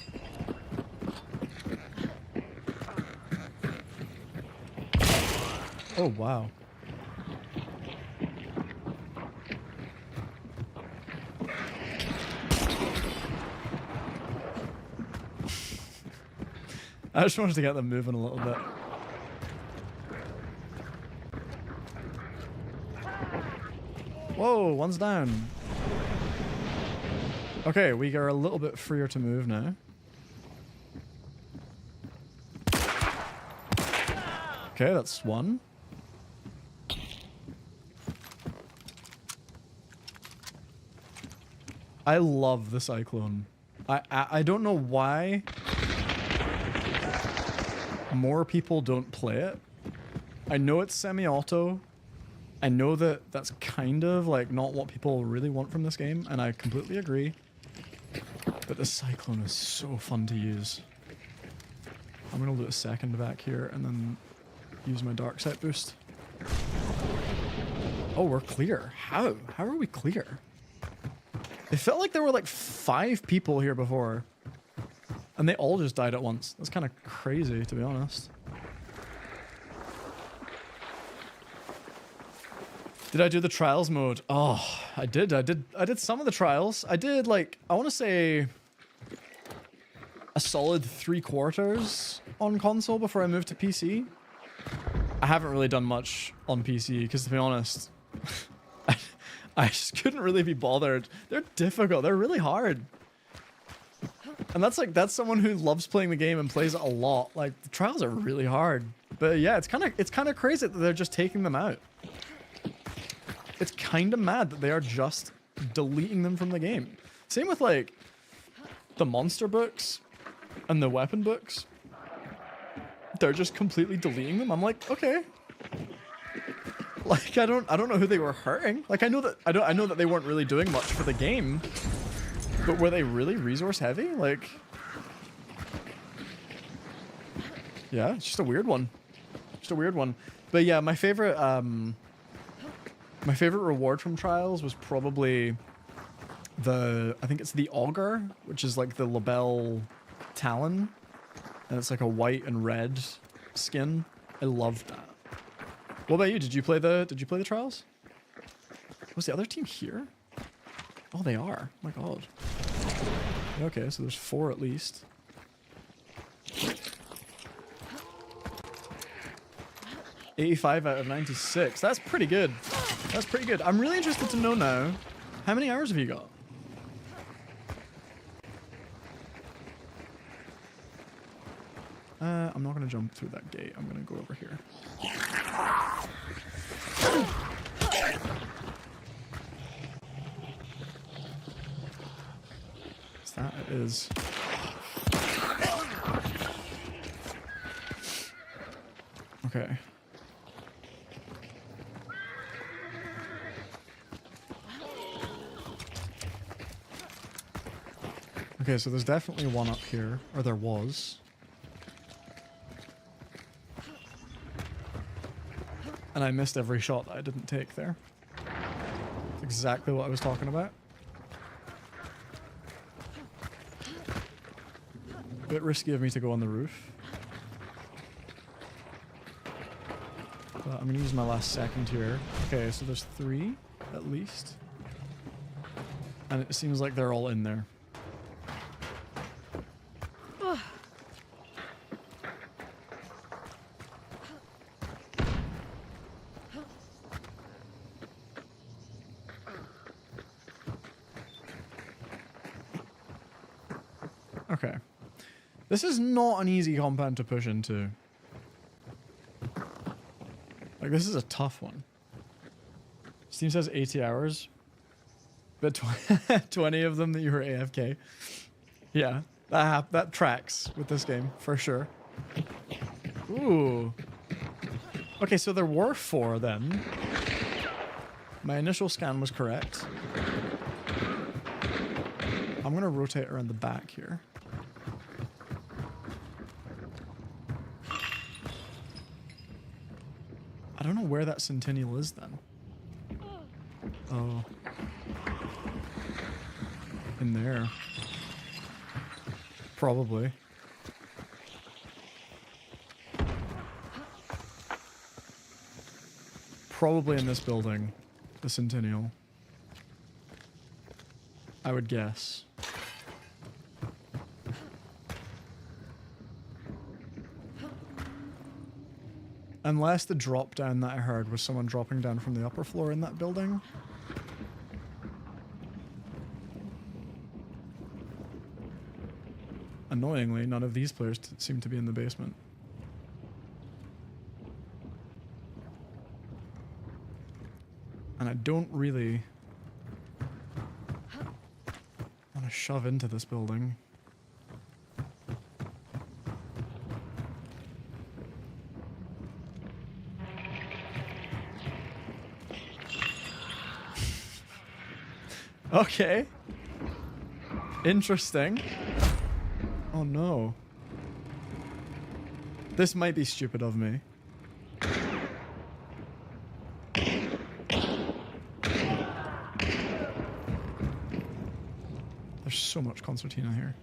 Speaker 1: Oh, wow. I just wanted to get them moving a little bit. Whoa, one's down. Okay, we are a little bit freer to move now. Okay, that's one. I love the Cyclone. I don't know why more people don't play it. I know it's semi-auto. I know that that's kind of like not what people really want from this game, and I completely agree. But the Cyclone is so fun to use. I'm gonna do a second back here and then use my dark sight boost. Oh, we're clear. How? How are we clear? It felt like there were like 5 people here before, and they all just died at once. That's kind of crazy, to be honest. Did I do the trials mode? Oh, I did some of the trials. I did, like, I want to say a solid 3/4 on console before I moved to PC. I haven't really done much on PC because, to be honest, I just couldn't really be bothered. They're difficult. They're really hard. And that's someone who loves playing the game and plays it a lot. Like, the trials are really hard. But yeah, it's kind of crazy that they're just taking them out. It's kind of mad that they are just deleting them from the game. Same with, like, the monster books and the weapon books. They're just completely deleting them. I'm like, okay. Like, I don't know who they were hurting. Like, I know that they weren't really doing much for the game, but were they really resource heavy? Like, yeah, it's just a weird one. Just a weird one. But yeah, my favorite reward from trials was probably I think it's the auger, which is like the label talon, and it's like a white and red skin. I loved that. What about you? Did you play the trials? Was the other team here? Oh, they are. Oh my god. Okay, so there's 4 at least. $85 out of 96. That's pretty good. That's pretty good. I'm really interested to know now, how many hours have you got? I'm not gonna jump through that gate. I'm gonna go over here. That is. Okay. Okay, so there's definitely one up here, or there was. And I missed every shot that I didn't take there. That's exactly what I was talking about. Bit risky of me to go on the roof. But I'm gonna use my last second here. Okay, so there's 3 at least. And it seems like they're all in there. Okay. This is not an easy compound to push into. Like, this is a tough one. Steam says 80 hours. But 20 of them that you were AFK. Yeah, that tracks with this game, for sure. Ooh. Okay, so there were 4 then. My initial scan was correct. I'm going to rotate around the back here. I don't know where that Centennial is then. Oh. In there. Probably. Probably in this building. The Centennial. I would guess. Unless the drop down that I heard was someone dropping down from the upper floor in that building. Annoyingly, none of these players seem to be in the basement. And I don't really want to shove into this building. Okay. Interesting. Oh no. This might be stupid of me. There's so much concertina here.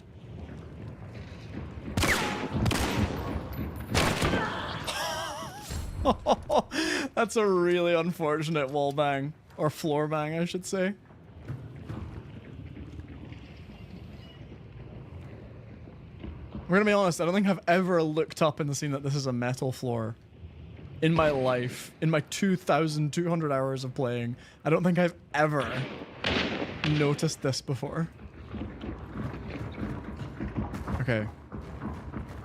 Speaker 1: That's a really unfortunate wall bang. Or floor bang, I should say. We're gonna be honest, I don't think I've ever looked up and seen that this is a metal floor. In my life, in my 2,200 hours of playing, I don't think I've ever noticed this before. Okay.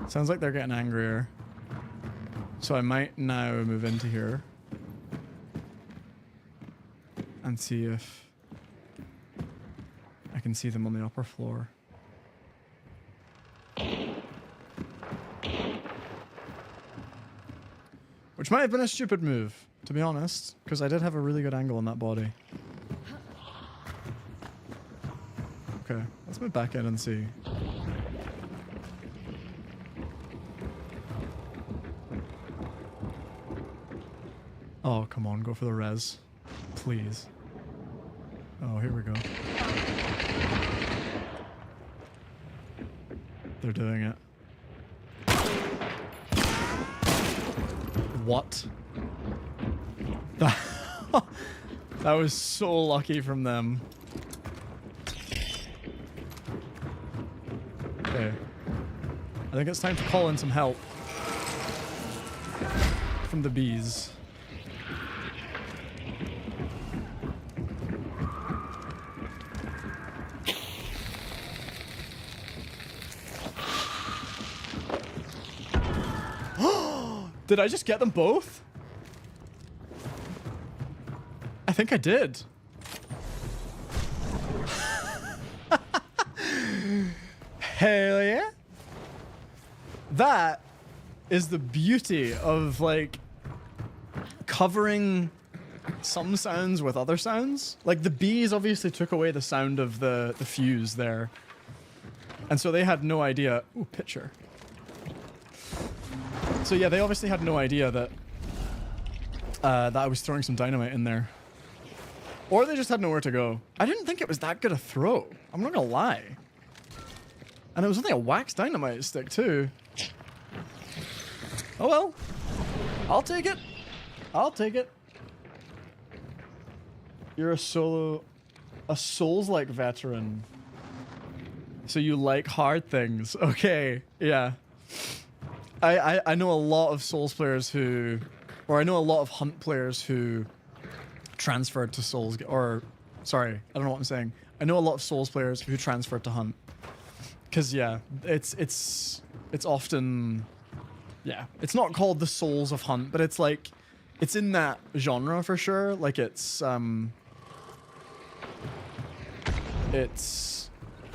Speaker 1: Sounds like they're getting angrier. So I might now move into here. And see if I can see them on the upper floor. Which might have been a stupid move, to be honest, because I did have a really good angle on that body. Okay, let's move back in and see. Oh, come on, go for the res. Please. Oh, here we go. They're doing it. What? That was so lucky from them. Okay. I think it's time to call in some help from the bees. Did I just get them both? I think I did. Hell yeah. That is the beauty of, like, covering some sounds with other sounds. Like, the bees obviously took away the sound of the fuse there. And so they had no idea. Ooh, pitcher. So yeah, they obviously had no idea that that I was throwing some dynamite in there. Or they just had nowhere to go. I didn't think it was that good a throw. I'm not gonna lie. And it was only a wax dynamite stick too. Oh well. I'll take it. I'll take it. You're a Souls-like veteran. So you like hard things. Okay, yeah. I know a lot of Souls players who, or I know a lot of Hunt players who transferred to Souls, or, sorry, I don't know what I'm saying. I know a lot of Souls players who transferred to Hunt. Because, yeah, it's often, yeah, it's not called the Souls of Hunt, but it's like, it's in that genre for sure. Like, it's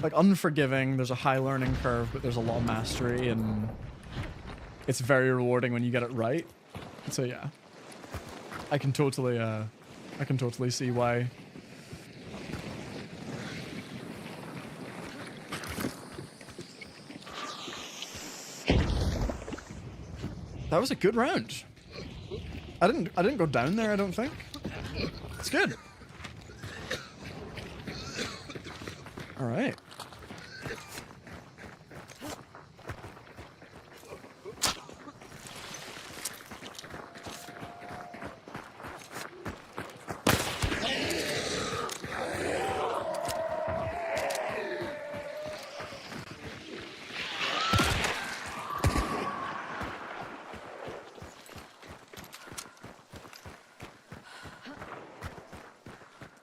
Speaker 1: like unforgiving. There's a high learning curve, but there's a lot of mastery, and it's very rewarding when you get it right. So yeah, I can totally see why. That was a good round. I didn't go down there, I don't think. It's good. All right.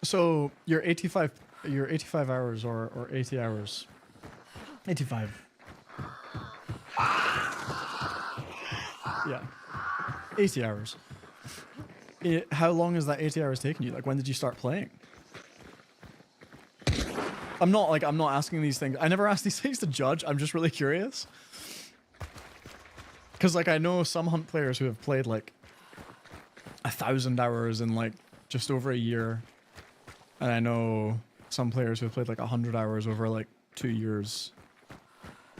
Speaker 1: So you're 85 hours or 80 hours. 85. Yeah. 80 hours. How long has that 80 hours taken you? Like, when did you start playing? I'm not asking these things. I never ask these things to judge. I'm just really curious. Because, like, I know some Hunt players who have played, like, 1,000 hours in, like, just over a year. And I know some players who have played, like, 100 hours over, like, 2 years.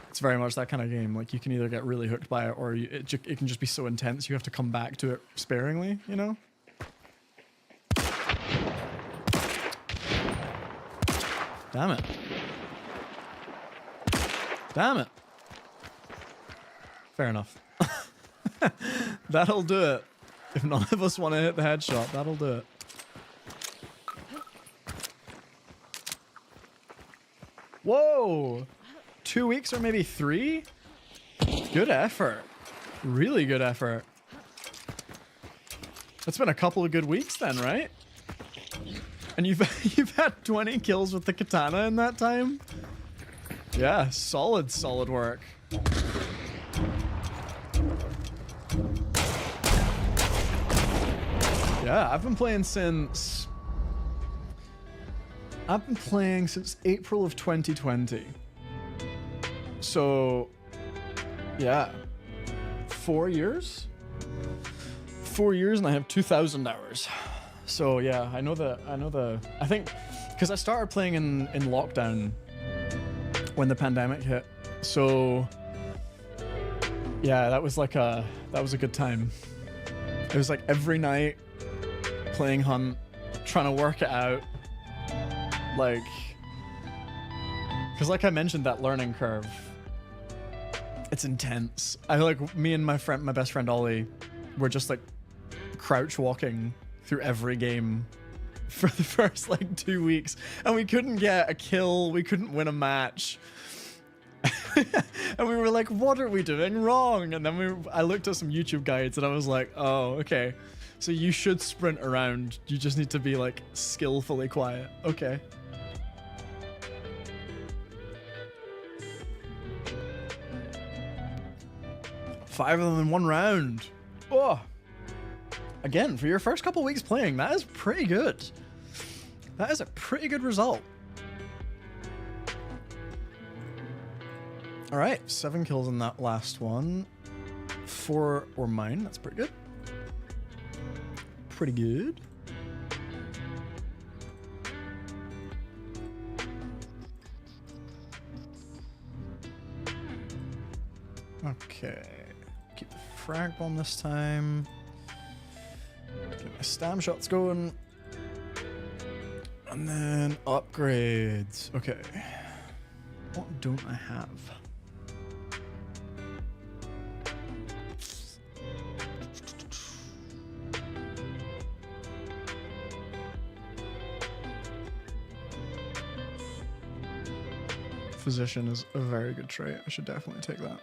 Speaker 1: It's very much that kind of game. Like, you can either get really hooked by it, or it can just be so intense you have to come back to it sparingly, you know? Damn it. Damn it. Fair enough. That'll do it. If none of us want to hit the headshot, that'll do it. Whoa! 2 weeks or maybe 3? Good effort. Really good effort. That's been a couple of good weeks then, right? And you've had 20 kills with the katana in that time? Yeah, solid work. Yeah, I've been playing since April of 2020. So, yeah, 4 years? 4 years, and I have 2,000 hours. So yeah, I think, because I started playing in lockdown when the pandemic hit. So yeah, that was a good time. It was like every night playing Hunt, trying to work it out. Like, because like I mentioned, that learning curve, it's intense. Me and my best friend Ollie, were just like crouch walking through every game for the first like 2 weeks, and we couldn't get a kill, we couldn't win a match. And we were like, what are we doing wrong? And then I looked at some YouTube guides and I was like, oh, okay, so you should sprint around, you just need to be like skillfully quiet. Okay. Five of them in one round. Oh, again, for your first couple weeks playing, that is pretty good. That is a pretty good result. All right, 7 kills in that last one. 4 were mine. That's pretty good. Pretty good. Okay. Keep the frag bomb this time. Get my stam shots going. And then upgrades. Okay. What don't I have? Physician is a very good trait. I should definitely take that.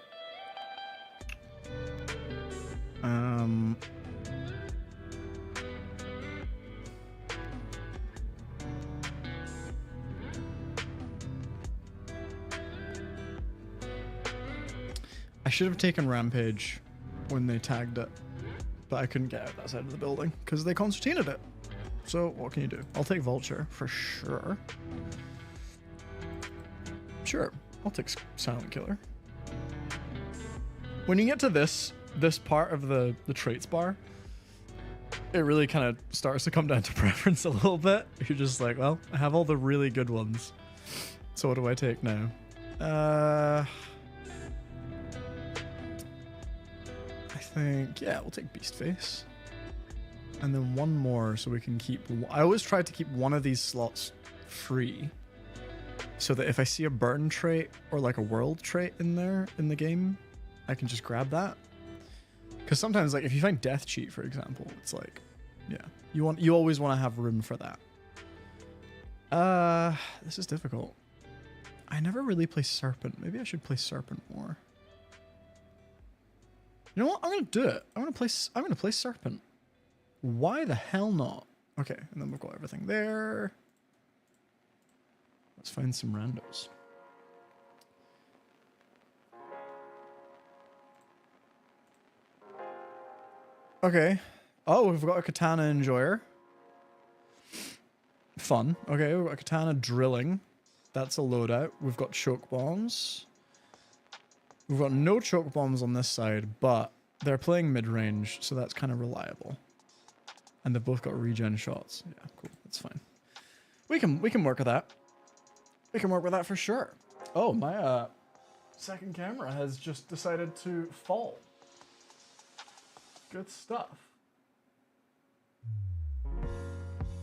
Speaker 1: I should have taken Rampage when they tagged it, but I couldn't get out that side of the building because they concertinaed it. So what can you do? I'll take Vulture for sure. Sure, I'll take Silent Killer. When you get to this part of the traits bar, it really kind of starts to come down to preference a little bit. You're just like, well, I have all the really good ones. So what do I take now? I think, yeah, we'll take Beast Face. And then one more so we can keep... I always try to keep one of these slots free so that if I see a burn trait or like a world trait in there in the game, I can just grab that. Because sometimes, like, if you find Death Cheat, for example, it's like, yeah, you always want to have room for that. This is difficult. I never really play Serpent. Maybe I should play Serpent more. You know what? I'm gonna do it. I'm gonna play Serpent. Why the hell not? Okay, and then we've got everything there. Let's find some randos. Okay. Oh, we've got a Katana Enjoyer. Fun. Okay, we've got a Katana Drilling. That's a loadout. We've got Choke Bombs. We've got no Choke Bombs on this side, but they're playing mid-range, so that's kind of reliable. And they've both got regen shots. Yeah, cool. That's fine. We can work with that. We can work with that for sure. Oh, my second camera has just decided to fall. Good stuff.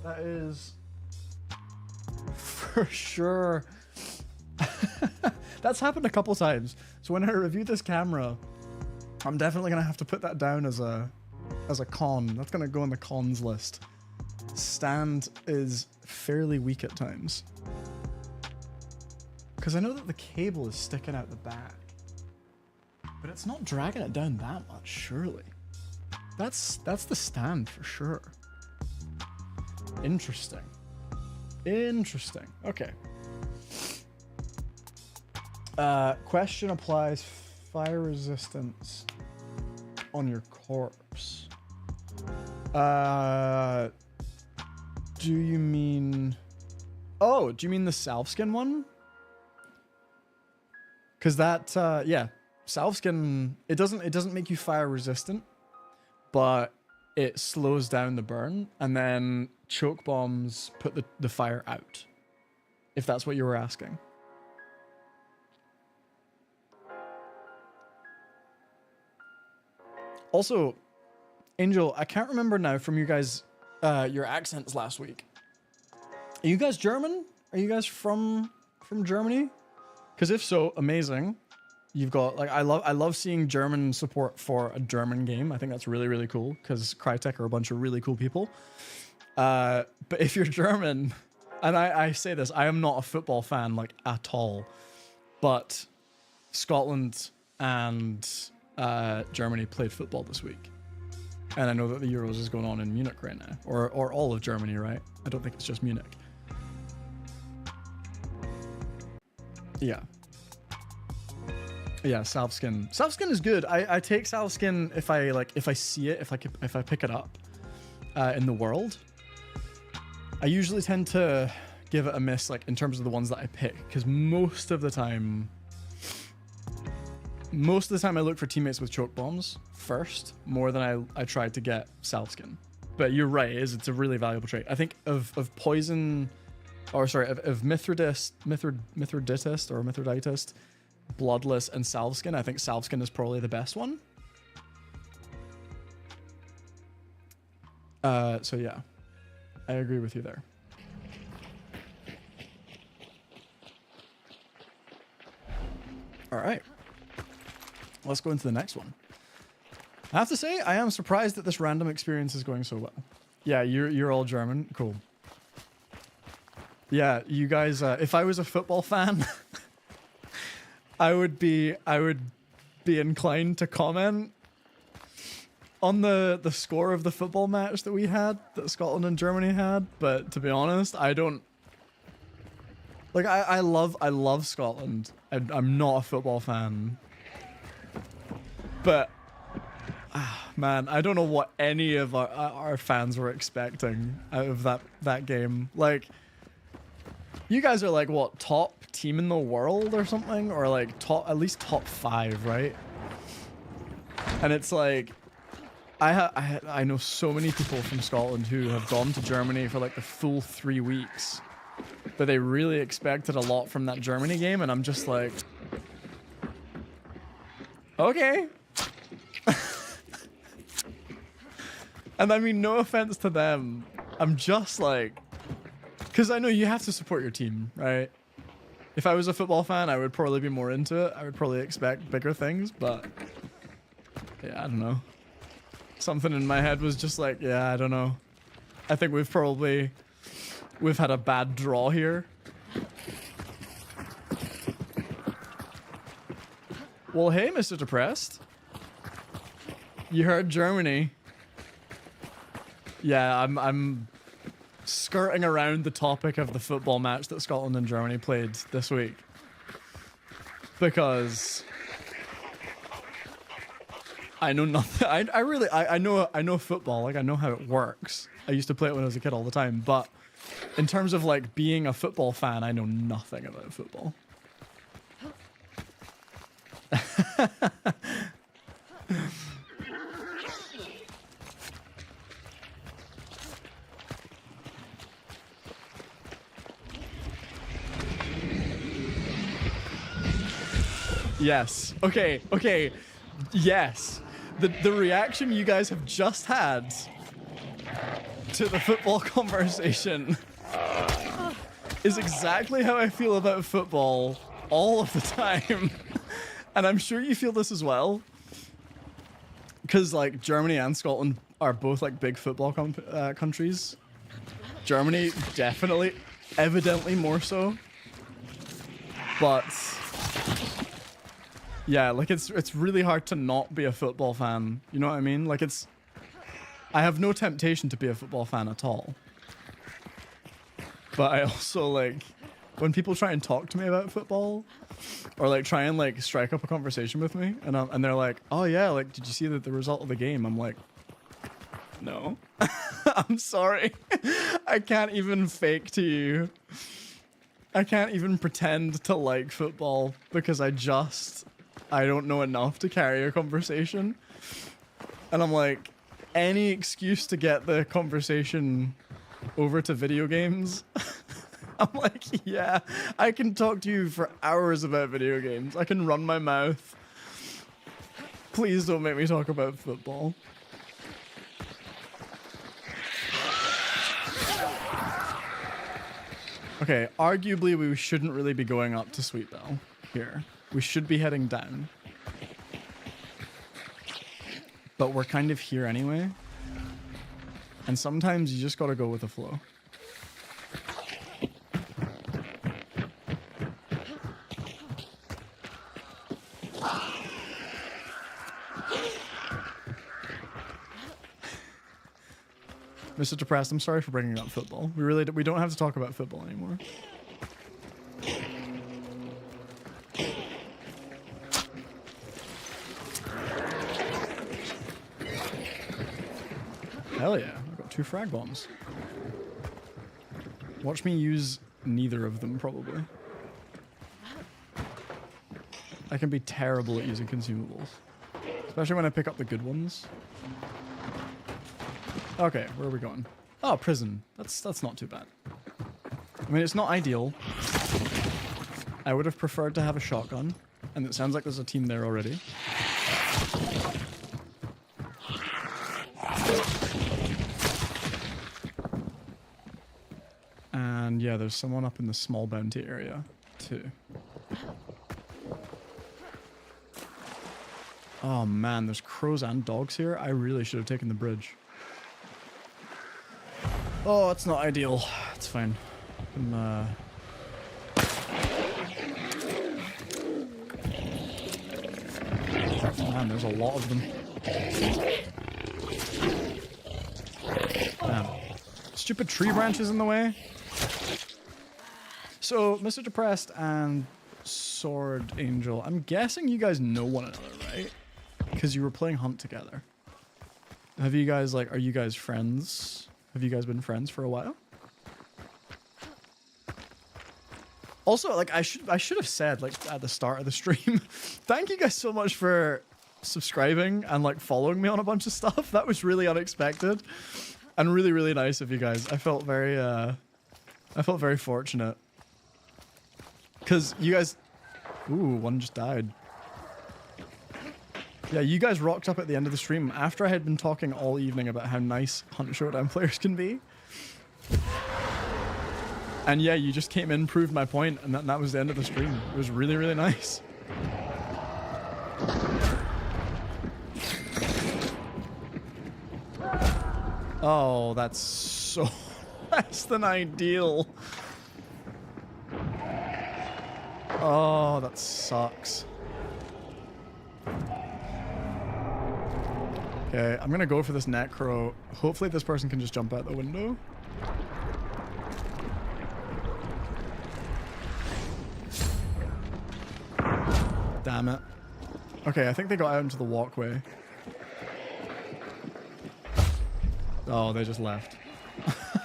Speaker 1: That is for sure. That's happened a couple times. So when I review this camera, I'm definitely gonna have to put that down as a con. That's gonna go on the cons list. Stand is fairly weak at times. Because I know that the cable is sticking out the back. But it's not dragging it down that much, surely. That's the stand for sure. Interesting. Interesting. Okay. Question applies fire resistance on your corpse. Do you mean... Oh, do you mean the salve skin one? Because that, yeah, salve skin, it doesn't make you fire resistant, but it slows down the burn, and then choke bombs put the fire out, if that's what you were asking. Also, Angel, I can't remember now from you guys, your accents last week. Are you guys German? Are you guys from Germany? Because if so, amazing. You've got, like, I love seeing German support for a German game. I think that's really, really cool, because Crytek are a bunch of really cool people. But if you're German, and I say this, I am not a football fan, like, at all. But Scotland and Germany played football this week. And I know that the Euros is going on in Munich right now. Or all of Germany, right? I don't think it's just Munich. Yeah. Yeah, salve skin. Salve skin is good. I take salve skin if I see it, if I pick it up in the world. I usually tend to give it a miss, like, in terms of the ones that I pick, because most of the time I look for teammates with choke bombs first, more than I tried to get salve skin. But you're right, it's a really valuable trait. I think of poison, or sorry, of Mithridist, or Mithriditist, Bloodless, and salve skin, I think salve skin is probably the best one. So yeah, I agree with you there. All right, let's go into the next one. I have to say, I am surprised that this random experience is going so well. Yeah, you're all German. Cool. Yeah, you guys, if I was a football fan, I would be inclined to comment on the score of the football match that we had, that Scotland and Germany had, but to be honest, I don't... Like, I love Scotland. I'm not a football fan. But, man, I don't know what any of our fans were expecting out of that game. Like, you guys are like, what, top team in the world or something? Or like at least top 5, right? And it's like, I know so many people from Scotland who have gone to Germany for like the full 3 weeks, but they really expected a lot from that Germany game, and I'm just like, okay. And I mean, no offense to them, I'm just like, because I know you have to support your team, right? If I was a football fan, I would probably be more into it. I would probably expect bigger things, but yeah, I don't know. Something in my head was just like, yeah, I don't know. I think we've had a bad draw here. Well, hey, Mr. Depressed. You heard Germany. Yeah, I'm skirting around the topic of the football match that Scotland and Germany played this week. Because I know nothing. I know football. Like, I know how it works. I used to play it when I was a kid all the time. But in terms of like being a football fan, I know nothing about football. Yes. Okay. Okay. Yes. The reaction you guys have just had to the football conversation is exactly how I feel about football all of the time. And I'm sure you feel this as well. Because like Germany and Scotland are both like big football countries. Germany definitely, evidently more so. But yeah, like it's really hard to not be a football fan. You know what I mean? Like I have no temptation to be a football fan at all. But I also like when people try and talk to me about football, or like try and like strike up a conversation with me, and they're like, "Oh yeah, like did you see the result of the game?" I'm like, "No, I'm sorry, I can't even fake to you. I can't even pretend to like football because I don't know enough to carry a conversation." And I'm like, any excuse to get the conversation over to video games. I'm like, yeah, I can talk to you for hours about video games. I can run my mouth. Please don't make me talk about football. Okay, arguably we shouldn't really be going up to Sweet Bell here. We should be heading down. But we're kind of here anyway. And sometimes you just gotta go with the flow. Mr. Depressed, I'm sorry for bringing up football. We don't have to talk about football anymore. Hell yeah, I've got 2 frag bombs. Watch me use neither of them, probably. I can be terrible at using consumables. Especially when I pick up the good ones. Okay, where are we going? Oh, prison. That's not too bad. I mean, it's not ideal. I would have preferred to have a shotgun. And it sounds like there's a team there already. And yeah, there's someone up in the small bounty area, too. Oh man, there's crows and dogs here. I really should have taken the bridge. Oh, it's not ideal. It's fine. Man, there's a lot of them. Damn. Stupid tree branches in the way. So, Mr. Depressed and Sword Angel, I'm guessing you guys know one another, right? Because you were playing Hunt together. Have you guys, like, are you guys friends? Have you guys been friends for a while? Also, like, I should have said, like, at the start of the stream, thank you guys so much for subscribing and like following me on a bunch of stuff. That was really unexpected and really, really nice of you guys. I felt very fortunate because you guys, ooh, one just died. Yeah, you guys rocked up at the end of the stream after I had been talking all evening about how nice Hunt Showdown players can be. And yeah, you just came in, proved my point, and that was the end of the stream. It was really, really nice. Oh, that's so less than ideal. Oh, that sucks. Okay, I'm gonna go for this necro. Hopefully this person can just jump out the window. Damn it. Okay, I think they got out into the walkway. Oh, they just left.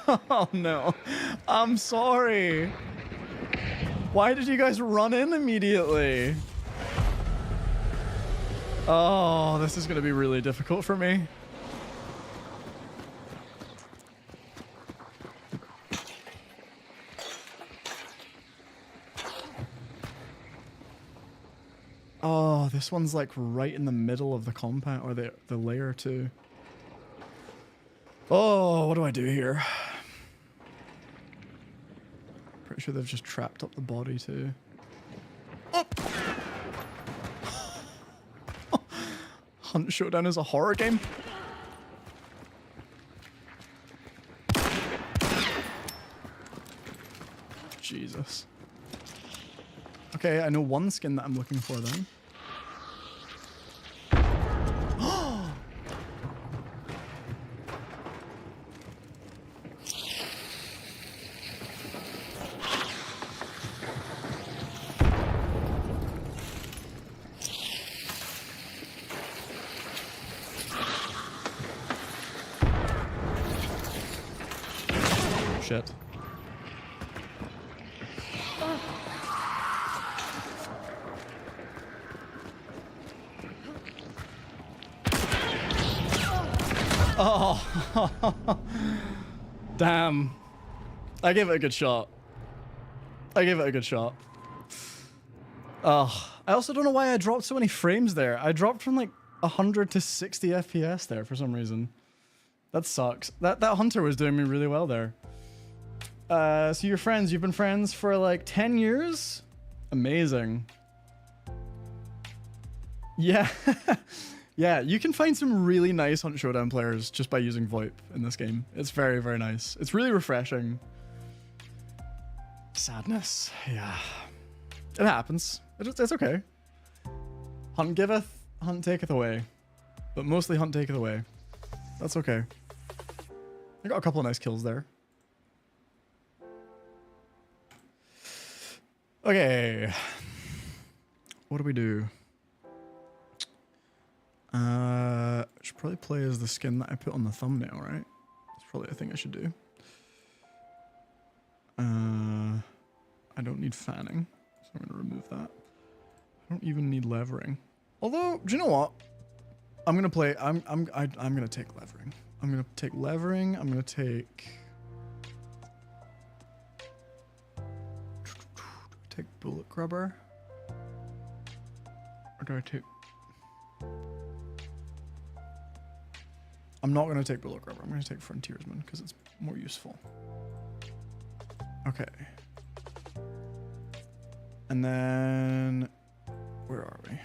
Speaker 1: Oh no. I'm sorry. Why did you guys run in immediately? Oh, this is going to be really difficult for me. Oh, this one's like right in the middle of the compound, or the layer too. Oh, what do I do here? Pretty sure they've just trapped up the body too. Oh! Hunt Showdown is a horror game. Jesus. Okay, I know one skin that I'm looking for then. Shit. Oh. Damn. I gave it a good shot. I gave it a good shot. Oh. I also don't know why I dropped so many frames there. I dropped from like 100 to 60 FPS there for some reason. That sucks. That hunter was doing me really well there. So you're friends. You've been friends for like 10 years? Amazing. Yeah. Yeah, you can find some really nice Hunt Showdown players just by using VoIP in this game. It's very, very nice. It's really refreshing. Sadness. Yeah. It happens. It's okay. Hunt giveth, hunt taketh away. But mostly hunt taketh away. That's okay. I got a couple of nice kills there. Okay. What do we do? I should probably play as the skin that I put on the thumbnail, right? That's probably a thing I should do. I don't need fanning, so I'm gonna remove that. I don't even need levering. Although, do you know what? I'm gonna play. I'm gonna take levering. I'm gonna take levering. I'm gonna take. Take bullet grubber, or do I take? I'm not going to take bullet grubber. I'm going to take frontiersman because it's more useful. Okay. And then where are we?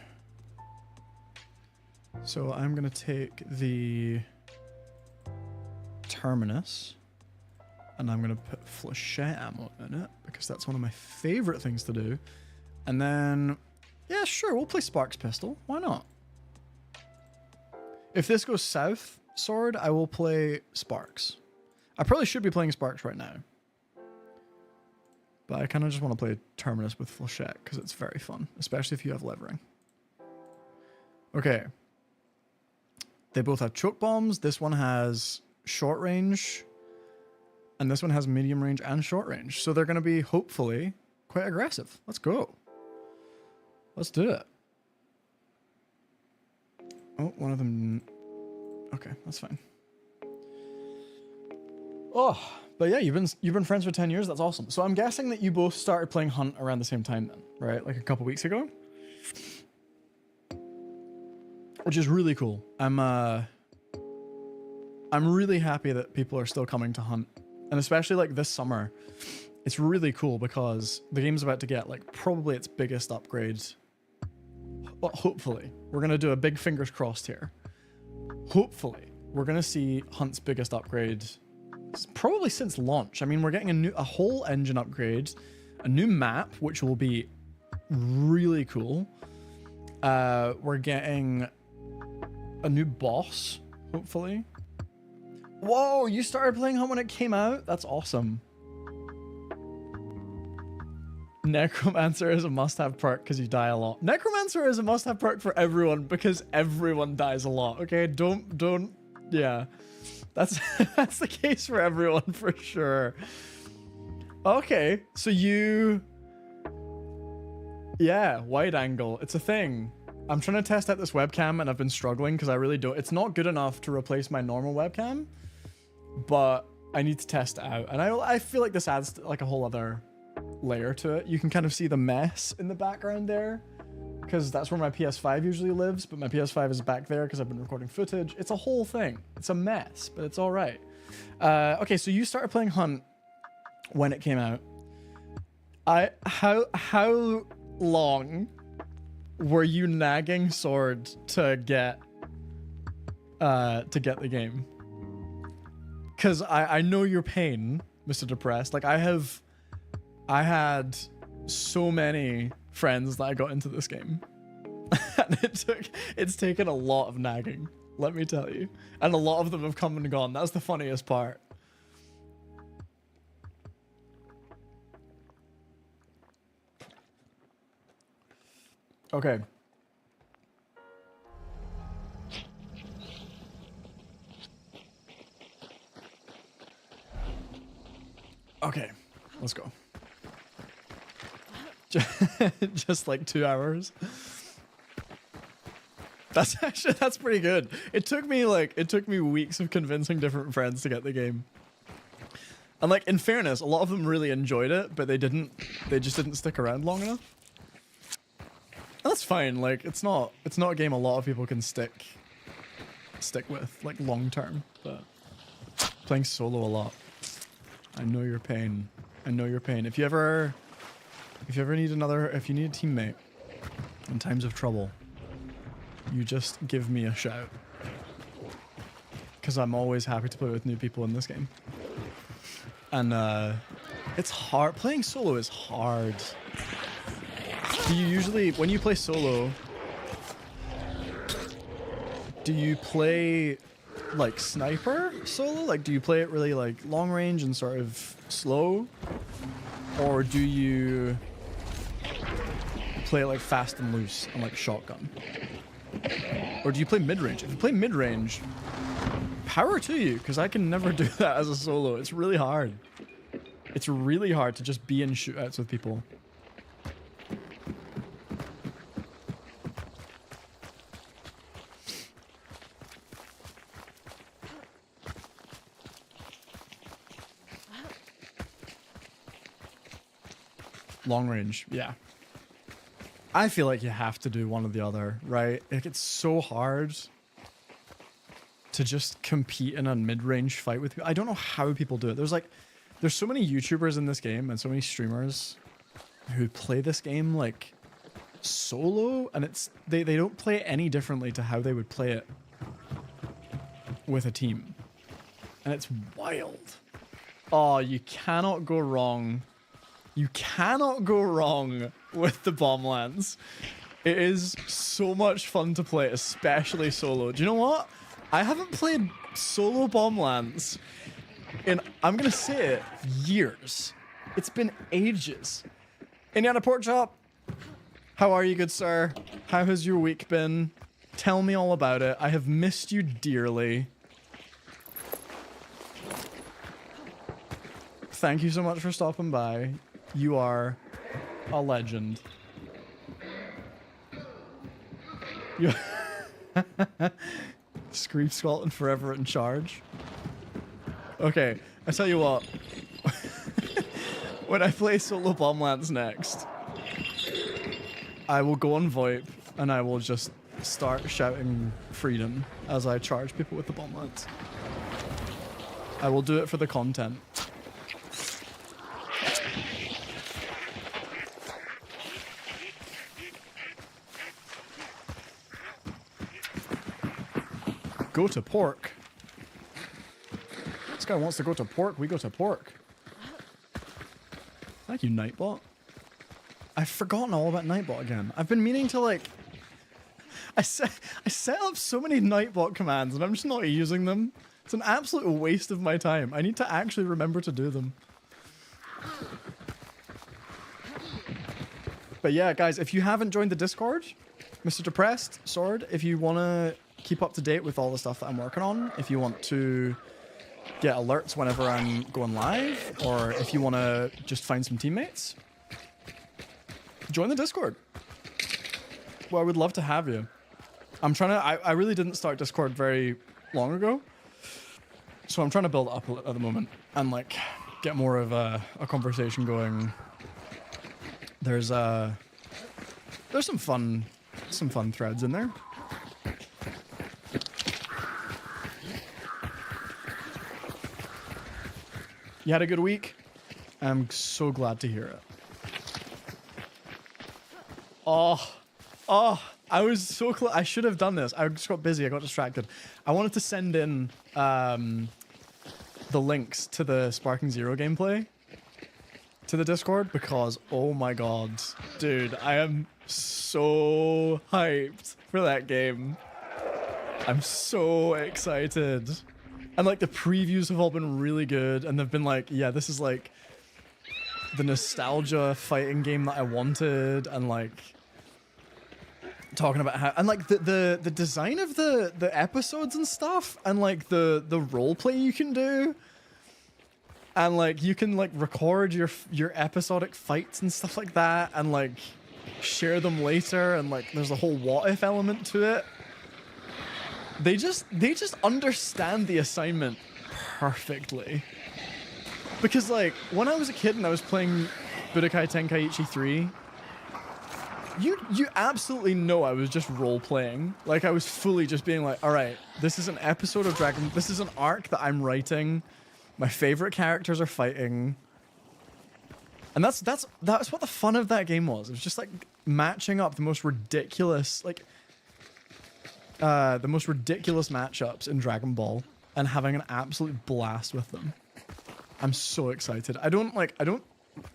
Speaker 1: So I'm going to take the terminus and I'm going to put flechette ammo in it because that's one of my favorite things to do. And then, yeah, sure, we'll play Sparks pistol. Why not? If this goes south, sword, I will play Sparks. I probably should be playing Sparks right now. But I kind of just want to play Terminus with Flechette because it's very fun, especially if you have levering. Okay. They both have choke bombs. This one has short range. And this one has medium range and short range. So they're going to be, hopefully, quite aggressive. Let's go. Let's do it. Oh, one of them. Okay, that's fine. Oh, but yeah, you've been friends for 10 years. That's awesome. So I'm guessing that you both started playing Hunt around the same time then, right? Like a couple weeks ago, which is really cool. I'm really happy that people are still coming to Hunt, and especially like this summer. It's really cool because the game's about to get like probably its biggest upgrade. Well, hopefully. We're going to do a big fingers crossed here. Hopefully, we're going to see Hunt's biggest upgrade probably since launch. I mean, we're getting a whole engine upgrade, a new map, which will be really cool. We're getting a new boss, hopefully. Whoa, you started playing Hunt when it came out? That's awesome. Necromancer is a must-have perk because you die a lot. Necromancer is a must-have perk for everyone because everyone dies a lot. Okay, don't. Yeah, that's that's the case for everyone for sure. Okay, so yeah, wide angle. It's a thing. I'm trying to test out this webcam and I've been struggling because I really don't. It's not good enough to replace my normal webcam, but I need to test it out. And I feel like this adds like a whole other layer to it. You can kind of see the mess in the background there because that's where my PS5 usually lives, but my PS5 is back there because I've been recording footage. It's a whole thing. It's a mess, but it's all right. Okay, so you started playing Hunt when it came out. How long were you nagging Sword to get the game? Because I know your pain, Mr. Depressed. Like I had so many friends that I got into this game. And it's taken a lot of nagging, let me tell you. And a lot of them have come and gone. That's the funniest part. Okay. Okay, let's go. Just like 2 hours. That's pretty good. It took me weeks of convincing different friends to get the game. And like in fairness, a lot of them really enjoyed it, but they just didn't stick around long enough. And that's fine. Like it's not a game a lot of people can stick with like long term, but playing solo a lot. I know your pain. I know your pain. If you ever need if you need a teammate in times of trouble, you just give me a shout. Because I'm always happy to play with new people in this game. And it's hard. Playing solo is hard. Do you usually, when you play solo, do you play like sniper solo? Like do you play it really like long range and sort of slow? Or do you play it like fast and loose and like shotgun? Or do you play mid-range? If you play mid-range, power to you, because I can never do that as a solo. It's really hard. It's really hard to just be in shootouts with people. Long range, yeah. I feel like you have to do one or the other, right? Like it's so hard to just compete in a mid-range fight with people. I don't know how people do it. There's so many YouTubers in this game and so many streamers who play this game like solo, and they don't play it any differently to how they would play it with a team. And it's wild. Oh, you cannot go wrong. You cannot go wrong with the bomb lance. It is so much fun to play, especially solo. Do you know what? I haven't played solo bomb lance in, I'm gonna say it, years. It's been ages. Indiana Pork Chop, how are you, good sir? How has your week been? Tell me all about it. I have missed you dearly. Thank you so much for stopping by. You are a legend. Scream Scotland forever in charge. Okay, I tell you what. When I play Solo Bomblands next, I will go on VoIP and I will just start shouting freedom as I charge people with the Bomblands. I will do it for the content. Go to pork. This guy wants to go to pork, we go to pork. Thank you, Nightbot. I've forgotten all about Nightbot again. I've been meaning to like... I set up so many Nightbot commands and I'm just not using them. It's an absolute waste of my time. I need to actually remember to do them. But yeah, guys, if you haven't joined the Discord, Mr. Depressed Sword, if you want to keep up to date with all the stuff that I'm working on, if you want to get alerts whenever I'm going live, or if you want to just find some teammates, join the Discord. Well, I would love to have you. I'm trying to... I really didn't start Discord very long ago, so I'm trying to build up at the moment and like get more of a conversation going. There's some fun threads in there. You had a good week? I'm so glad to hear it. Oh, I was so close. I should have done this. I just got busy. I got distracted. I wanted to send in the links to the Sparking Zero gameplay to the Discord because, oh my god, dude, I am so hyped for that game. I'm so excited. And like the previews have all been really good and they've been like, yeah, this is like the nostalgia fighting game that I wanted, and like talking about how, and like the design of the episodes and stuff, and like the role play you can do, and like you can like record your episodic fights and stuff like that and like share them later, and like there's a whole what if element to it. They just understand the assignment perfectly. Because like when I was a kid and I was playing Budokai Tenkaichi 3, you absolutely know I was just role playing. Like I was fully just being like, all right, this is an episode of Dragon, this is an arc that I'm writing. My favorite characters are fighting. And that's what the fun of that game was. It was just like matching up the most ridiculous, like the most ridiculous matchups in Dragon Ball and having an absolute blast with them. I'm so excited. I don't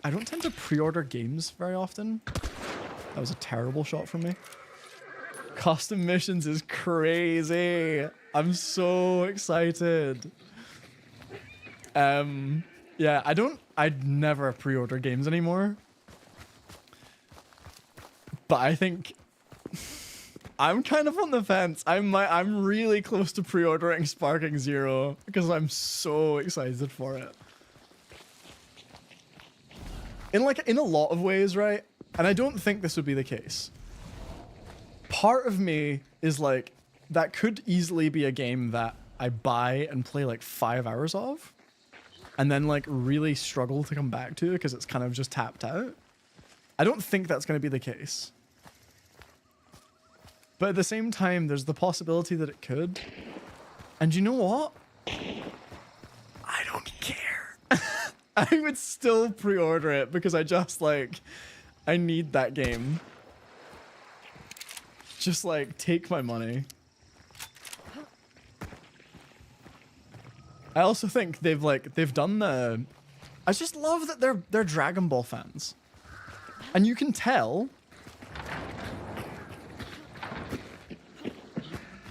Speaker 1: tend to pre-order games very often. That was a terrible shot from me. Custom missions is crazy. I'm so excited. Yeah, I'd never pre-order games anymore. But I think I'm kind of on the fence. I'm really close to pre-ordering Sparking Zero because I'm so excited for it. In a lot of ways, right? And I don't think this would be the case. Part of me is like, that could easily be a game that I buy and play like 5 hours of, and then like really struggle to come back to because it's kind of just tapped out. I don't think that's going to be the case. But at the same time, there's the possibility that it could. And you know what? I don't care. I would still pre-order it because I just like, I need that game. Just like, take my money. I also think they've done the... I just love that they're Dragon Ball fans. And you can tell...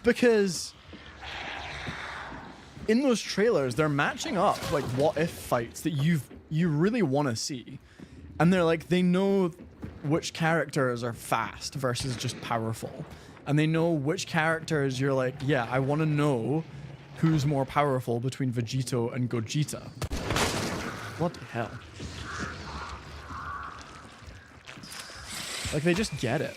Speaker 1: Because in those trailers, they're matching up like what if fights that you really want to see. And they're like, they know which characters are fast versus just powerful. And they know which characters you're like, yeah, I want to know who's more powerful between Vegito and Gogeta. What the hell? Like, they just get it.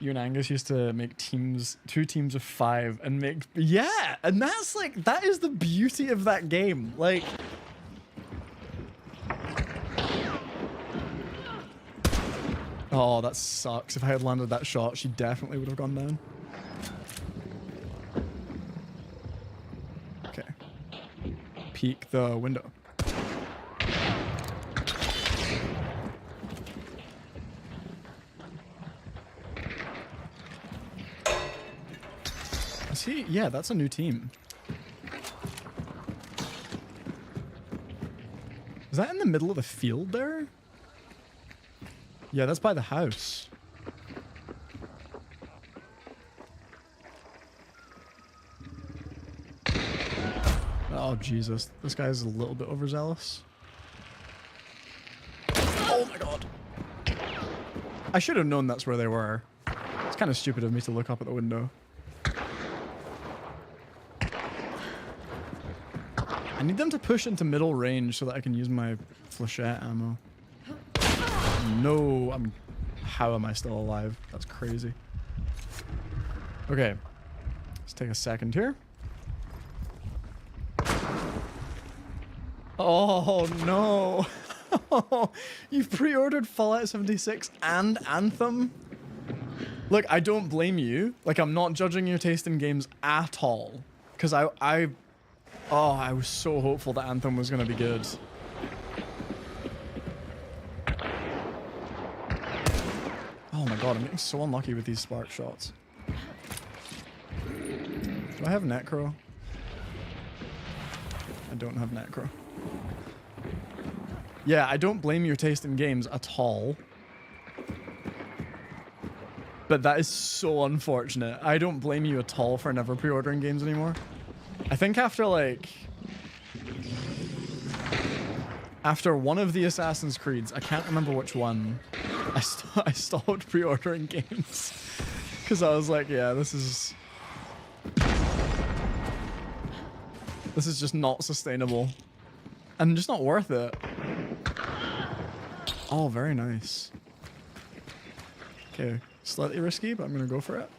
Speaker 1: you and Angus used to make teams, 2 teams of 5 and make, yeah, and that's like, that is the beauty of that game. Like, oh, that sucks. If I had landed that shot, she definitely would have gone down. Okay. Peek the window. Is he? Yeah, that's a new team. Is that in the middle of the field there? Yeah, that's by the house. Oh, Jesus. This guy's a little bit overzealous. Oh my god. I should have known that's where they were. It's kind of stupid of me to look up at the window. I need them to push into middle range so that I can use my flechette ammo. No, how am I still alive? That's crazy. Okay. Let's take a second here. Oh, no. You've pre-ordered Fallout 76 and Anthem? Look, I don't blame you. Like, I'm not judging your taste in games at all. Because I was so hopeful that Anthem was going to be good. Oh my god, I'm getting so unlucky with these spark shots. Do I have Necro? I don't have Necro. Yeah, I don't blame your taste in games at all. But that is so unfortunate. I don't blame you at all for never pre-ordering games anymore. I think after like... After one of the Assassin's Creeds, I can't remember which one, I stopped pre-ordering games. Because I was like, yeah, this is just not sustainable. And just not worth it. Oh, very nice. Okay, slightly risky, but I'm gonna go for it.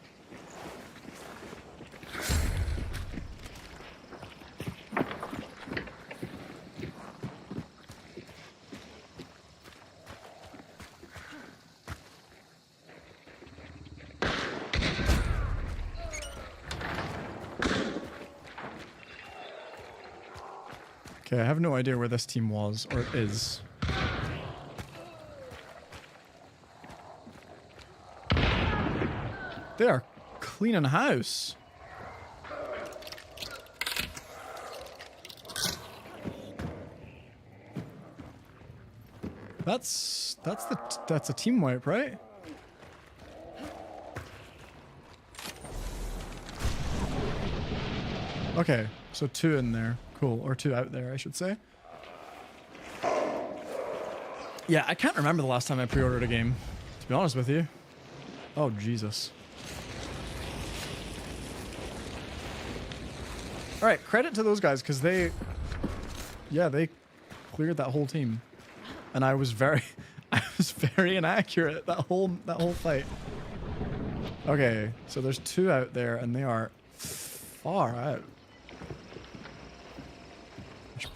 Speaker 1: Okay, I have no idea where this team was, or is. They are cleaning house. That's a team wipe, right? Okay, so 2 in there. Cool, or 2 out there, I should say. Yeah, I can't remember the last time I pre-ordered a game, to be honest with you. Oh, Jesus. Alright, credit to those guys, because they cleared that whole team. And I was very inaccurate that whole fight. Okay, so there's 2 out there, and they are far out.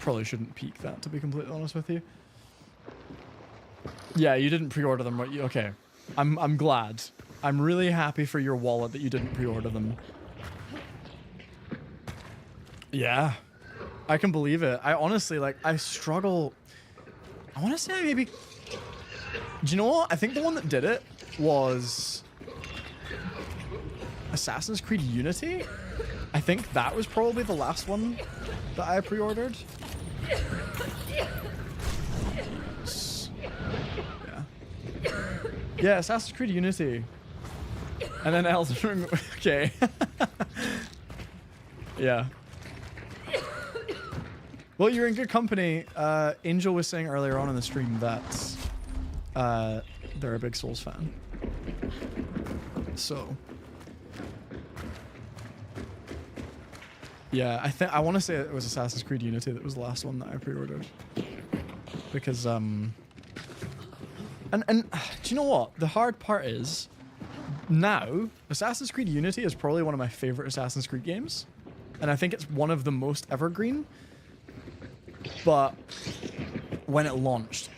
Speaker 1: Probably shouldn't peek that, to be completely honest with you. Yeah, you didn't pre-order them, right? Okay. I'm glad. I'm really happy for your wallet that you didn't pre-order them. Yeah. I can believe it. I honestly, like, I struggle. I want to say maybe... Do you know what? I think the one that did it was... Assassin's Creed Unity? I think that was probably the last one that I pre-ordered. Yeah, Assassin's Creed Unity. And then Elden Ring. Okay. Yeah. Well, you're in good company. Angel was saying earlier on in the stream that they're a big Souls fan. So. Yeah, I want to say it was Assassin's Creed Unity that was the last one that I pre-ordered. Because, and do you know what? The hard part is, Now, Assassin's Creed Unity is probably one of my favorite Assassin's Creed games. And I think it's one of the most evergreen. But when it launched,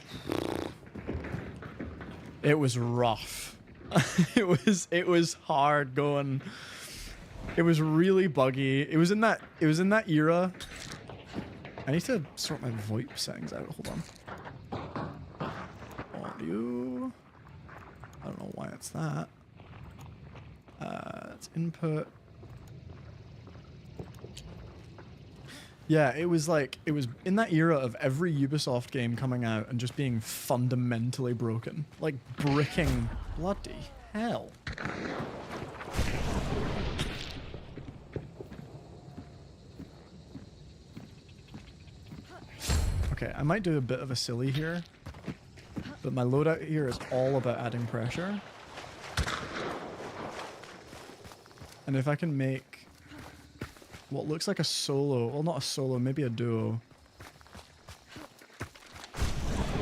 Speaker 1: it was rough. it was hard going. It was really buggy. It was in that era. I need to sort my VoIP settings out. Hold on. Audio. I don't know why it's that. It's input. Yeah, it was in that era of every Ubisoft game coming out and just being fundamentally broken. Like bricking. Bloody hell. Okay, I might do a bit of a silly here, but my loadout here is all about adding pressure. And if I can make what looks like a solo, well, not a solo, maybe a duo,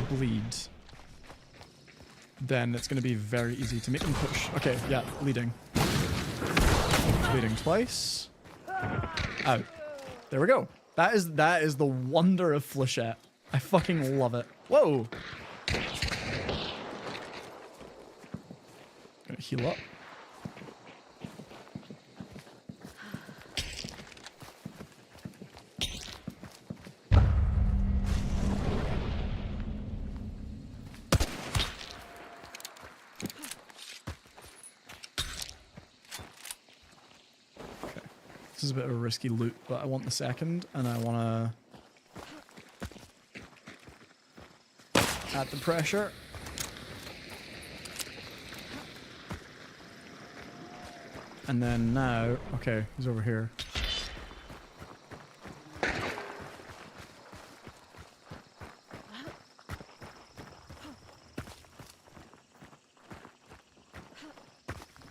Speaker 1: bleed, then it's going to be very easy to make them push. Okay, yeah, leading. Leading twice. Out. There we go. That is the wonder of Flechette. I fucking love it. Whoa! Gonna heal up. This is a bit of a risky loot, but I want the second, and I want to add the pressure. And then now, okay, he's over here.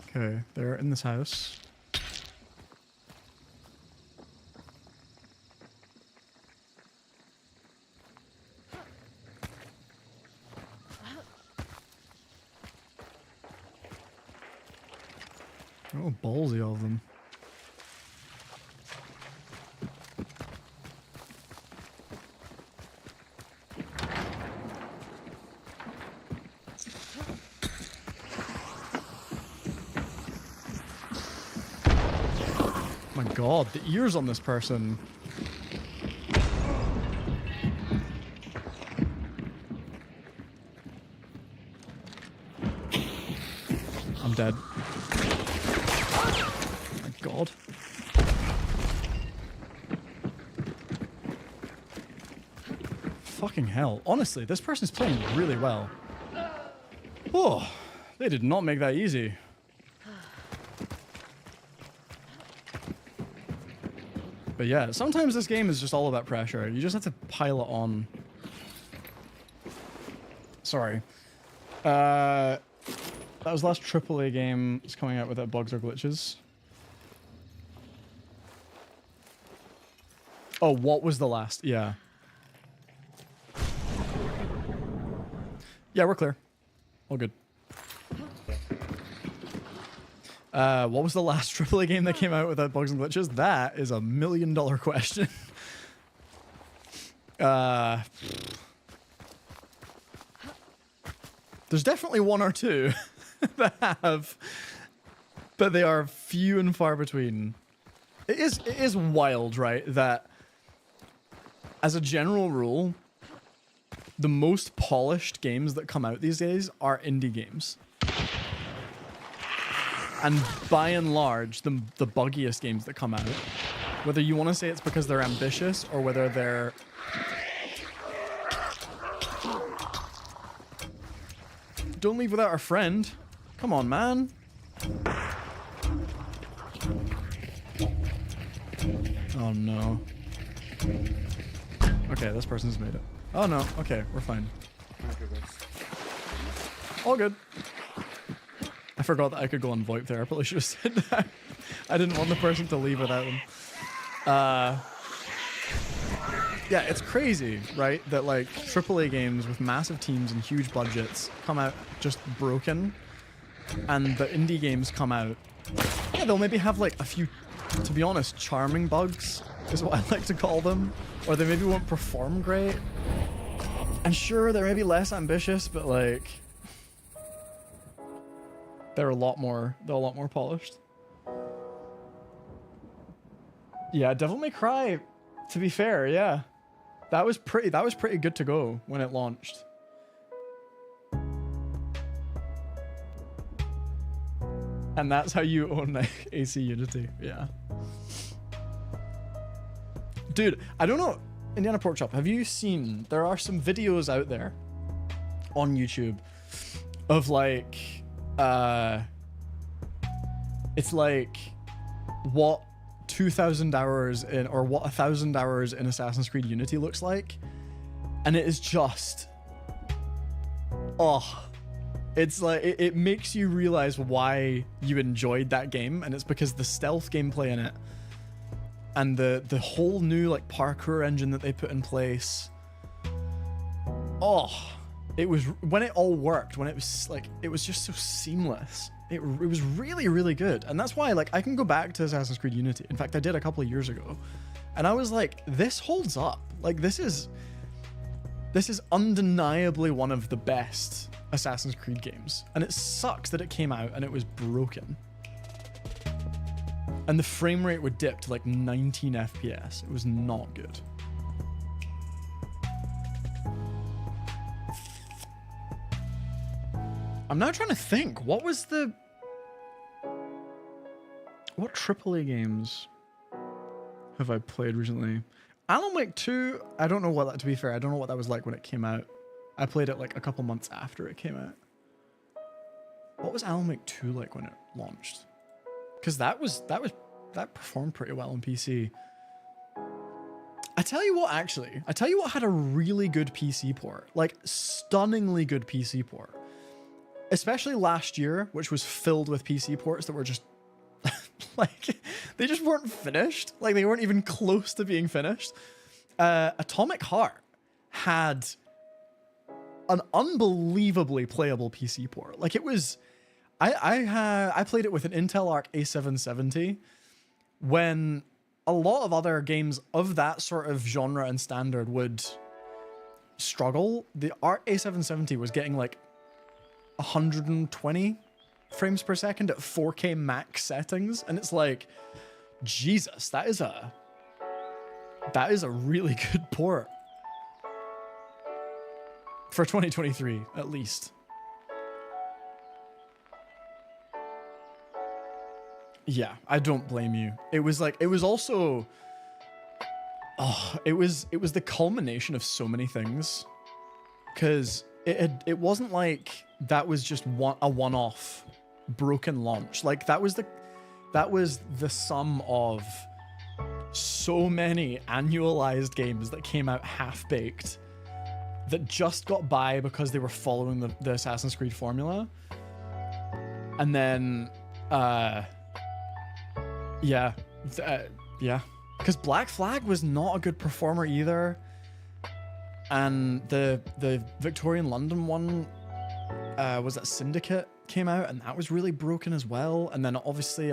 Speaker 1: Okay, they're in this house. Oh, ballsy of them. My god, the ears on this person. I'm dead. My god. Fucking hell. Honestly, this person's playing really well. Oh, they did not make that easy. But yeah, sometimes this game is just all about pressure. You just have to pile it on. Sorry. That was the last AAA game that's coming out without bugs or glitches. Oh, what was the last? Yeah. Yeah, we're clear. All good. What was the last AAA game that came out without bugs and glitches? That is $1 million question. There's definitely one or two that have, but they are few and far between. It is wild, right? That as a general rule, the most polished games that come out these days are indie games. And by and large, the buggiest games that come out, whether you want to say it's because they're ambitious or whether they're... Don't leave without a friend. Come on, man. Oh, no. Okay, this person's made it. Oh, no. Okay, we're fine. All good. I forgot that I could go on VoIP there. I probably should have said that. I didn't want the person to leave without them. Yeah, it's crazy, right? That like AAA games with massive teams and huge budgets come out just broken. and the indie games come out, yeah, they'll maybe have like a few, to be honest, charming bugs is what I like to call them, or they maybe won't perform great. And sure, they're maybe less ambitious, but like they're a lot more polished. Yeah, Devil May Cry, to be fair, yeah. That was pretty good to go when it launched. And that's how you own AC Unity, yeah. Dude, I don't know, Indiana Pork Chop, have you seen, there are some videos out there on YouTube of like, it's like what 2,000 hours in, or what 1,000 hours in Assassin's Creed Unity looks like, and it is just, oh, it's like it makes you realize why you enjoyed that game, and it's because the stealth gameplay in it and the whole new like parkour engine that they put in place. Oh, it was, when it all worked, when it was like, it was just so seamless. It was really, really good. And that's why, like, I can go back to Assassin's Creed Unity. In fact, I did a couple of years ago. And I was like, this holds up. Like, this is undeniably one of the best Assassin's Creed games. And it sucks that it came out and it was broken. And the frame rate would dip to like 19 FPS. It was not good. I'm now trying to think, what AAA games have I played recently? Alan Wake 2, I don't know what that, to be fair, I don't know what that was like when it came out. I played it like a couple months after it came out. What was Alan Wake 2 like when it launched? Because that performed pretty well on PC. I tell you what had a really good PC port, like stunningly good PC port. Especially last year, which was filled with PC ports that were just like, they just weren't finished. Like, they weren't even close to being finished. Atomic Heart had an unbelievably playable PC port. Like, it was, I played it with an Intel Arc A770 when a lot of other games of that sort of genre and standard would struggle. The Arc A770 was getting like 120 frames per second at 4K max settings, and it's like, Jesus, that is a really good port for 2023 at least. Yeah, I don't blame you. It was like, it was also, it was the culmination of so many things, because it wasn't like that was just a one-off broken launch. Like, that was the sum of so many annualized games that came out half-baked that just got by because they were following the Assassin's Creed formula. And then yeah, because Black Flag was not a good performer either. And the Victorian London one, was that Syndicate, came out, and that was really broken as well. And then obviously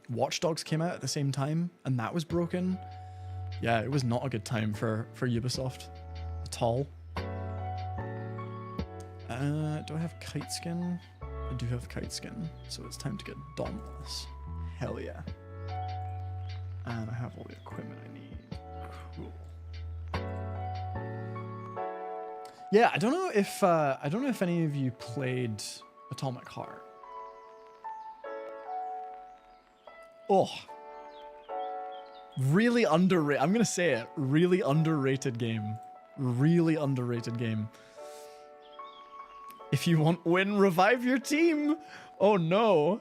Speaker 1: Watch Dogs came out at the same time, and that was broken. Yeah, it was not a good time for Ubisoft at all. Do I have Kite Skin? I do have Kite Skin, so it's time to get Dauntless. Hell yeah. And I have all the equipment I need. Cool. Yeah, I don't know if any of you played Atomic Heart. Oh, really underrated. I'm gonna say it. Really underrated game. Really underrated game. If you want win, revive your team. Oh no.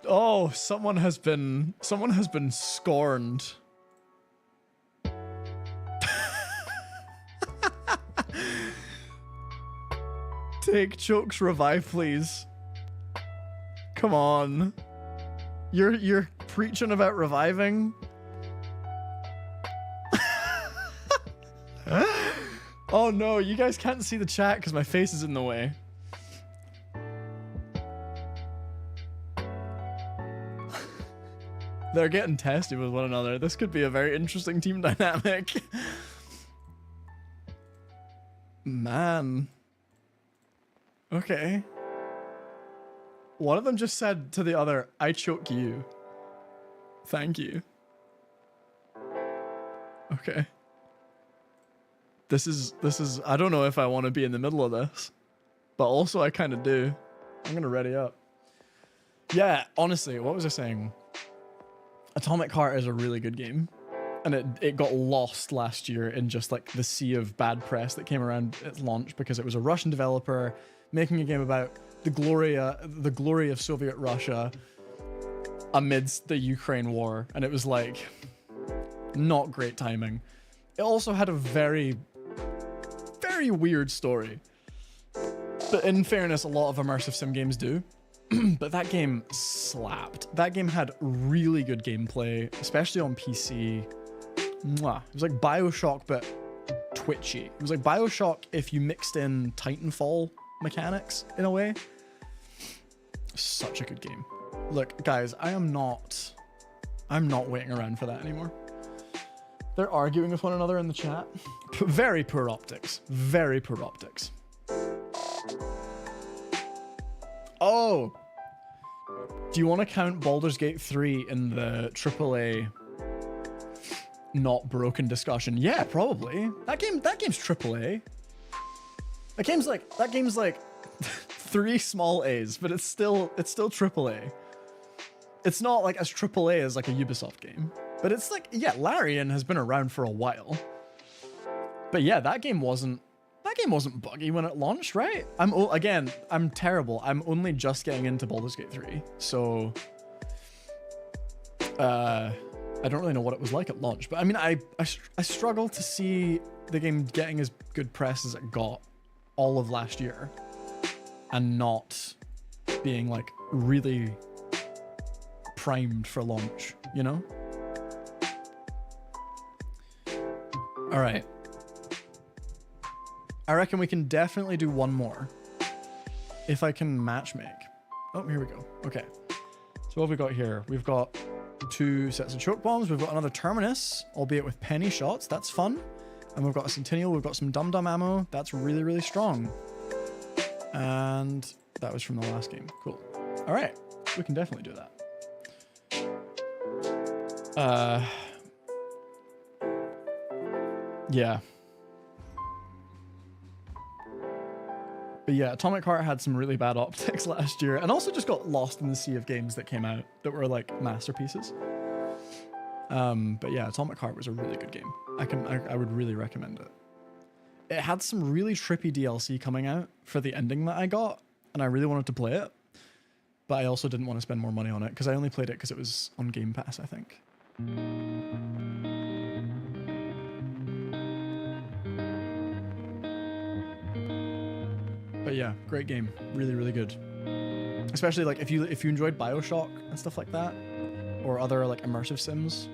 Speaker 1: Oh, someone has been scorned. Take Choke's revive, please. Come on. You're preaching about reviving? Oh no, you guys can't see the chat because my face is in the way. They're getting testy with one another. This could be a very interesting team dynamic. Man. Okay. One of them just said to the other, I choke you. Thank you. Okay. This is, I don't know if I want to be in the middle of this, but also I kind of do. I'm going to ready up. Yeah, honestly, what was I saying? Atomic Heart is a really good game. And it got lost last year in just like the sea of bad press that came around its launch because it was a Russian developer making a game about the glory of Soviet Russia amidst the Ukraine war. And it was like, not great timing. It also had a very, very weird story. But in fairness, a lot of immersive sim games do. But that game slapped. That game had really good gameplay, especially on PC. Mwah. It was like BioShock, but twitchy. It was like BioShock if you mixed in Titanfall mechanics in a way. Such a good game. Look, guys, I'm not waiting around for that anymore. They're arguing with one another in the chat. Very poor optics. Very poor optics. Oh! Do you want to count Baldur's Gate 3 in the AAA not broken discussion? Yeah, probably. That game's AAA. That game's like 3 small A's, but it's still AAA. It's not like as AAA as like a Ubisoft game. But it's like, yeah, Larian has been around for a while. But yeah, that game wasn't buggy when it launched, right? I'm terrible. I'm only just getting into Baldur's Gate 3. So I don't really know what it was like at launch, but I mean, I struggle to see the game getting as good press as it got all of last year and not being like really primed for launch, you know? All right. I reckon we can definitely do one more if I can matchmake. Oh, here we go. Okay. So what have we got here? We've got 2 sets of choke bombs. We've got another terminus, albeit with penny shots. That's fun. And we've got a centennial. We've got some dum-dum ammo. That's really, really strong. And that was from the last game. Cool. All right. We can definitely do that. Yeah. But yeah, Atomic Heart had some really bad optics last year and also just got lost in the sea of games that came out that were like masterpieces. But yeah, Atomic Heart was a really good game. I would really recommend it. It had some really trippy DLC coming out for the ending that I got, and I really wanted to play it. But I also didn't want to spend more money on it because I only played it because it was on Game Pass, I think. But yeah, great game. Really, really good. Especially like if you enjoyed BioShock and stuff like that, or other like immersive sims.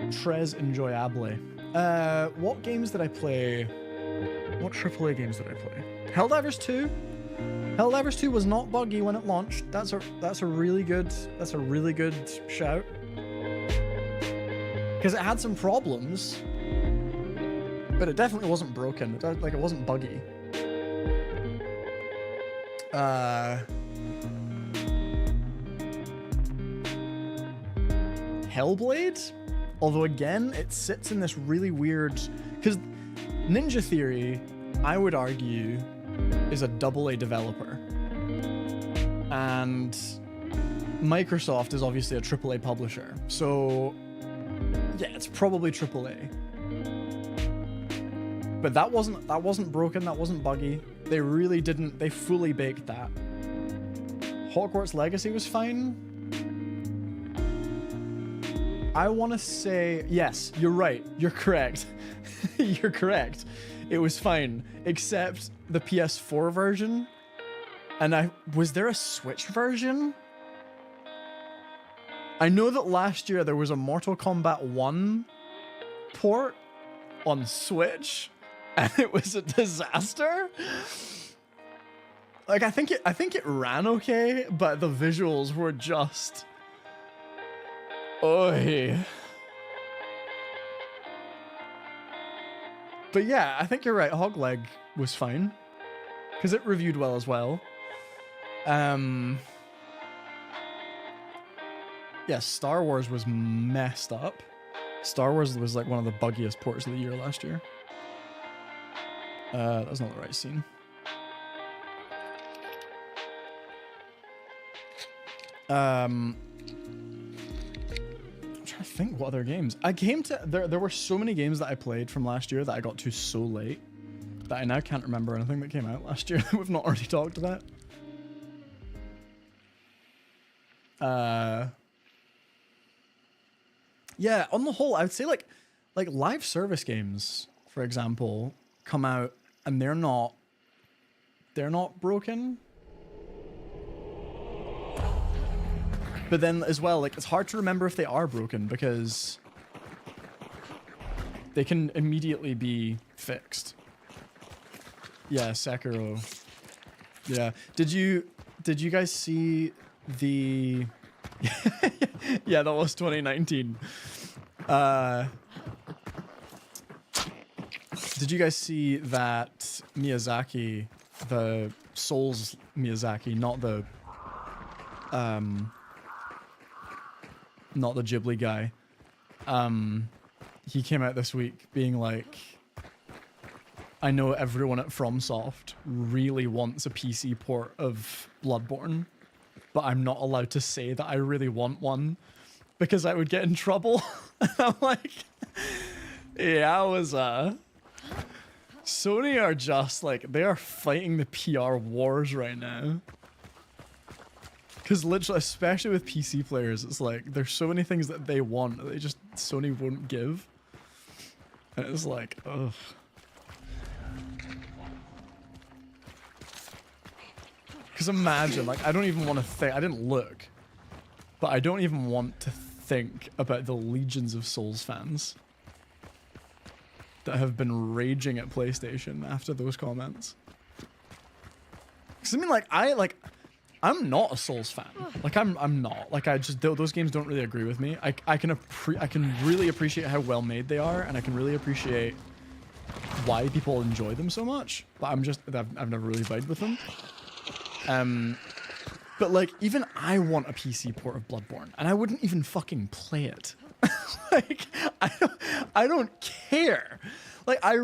Speaker 1: Très enjoyable. What games did I play? What AAA games did I play? Helldivers 2. Helldivers 2 was not buggy when it launched. That's a really good shout. Because it had some problems, but it definitely wasn't broken. It wasn't buggy. Hellblade? Although again, it sits in this really weird... Because Ninja Theory, I would argue, is a AA developer. And Microsoft is obviously a AAA publisher. So, yeah, it's probably AAA. But that wasn't broken, that wasn't buggy. They fully baked that. Hogwarts Legacy was fine. I want to say, yes, you're right. You're correct. You're correct. It was fine, except the PS4 version. And was there a Switch version? I know that last year there was a Mortal Kombat 1 port on Switch, and it was a disaster. Like, I think it ran okay, but the visuals were just... Oy. But yeah, I think you're right. Hogleg was fine. Because it reviewed well as well. Yeah, Star Wars was messed up. Star Wars was like one of the buggiest ports of the year last year. That was not the right scene. I'm trying to think what other games. I came to... There were so many games that I played from last year that I got to so late that I now can't remember anything that came out last year that we've not already talked about. Yeah, on the whole, I would say like live service games, for example, come out and they're not broken. But then as well, like, it's hard to remember if they are broken because they can immediately be fixed. Yeah, Sekiro. Yeah. Did you guys see the... Yeah, that was 2019. Did you guys see that Miyazaki, the Souls Miyazaki, not the Ghibli guy, he came out this week being like, I know everyone at FromSoft really wants a PC port of Bloodborne, but I'm not allowed to say that I really want one because I would get in trouble. And I'm like, yeah, Sony are just like, they are fighting the PR wars right now. Because literally, especially with PC players, it's like, there's so many things that they want that Sony won't give. And it's like, ugh. Because imagine, like, I don't even want to think, I didn't look, but I don't even want to think about the legions of Souls fans that have been raging at PlayStation after those comments. Because I mean, I'm not a Souls fan. Like, I'm not. Like, those games don't really agree with me. I can really appreciate how well made they are, and I can really appreciate why people enjoy them so much. But I've never really vibed with them. But like, even I want a PC port of Bloodborne, and I wouldn't even fucking play it. Like, I don't care. Like, I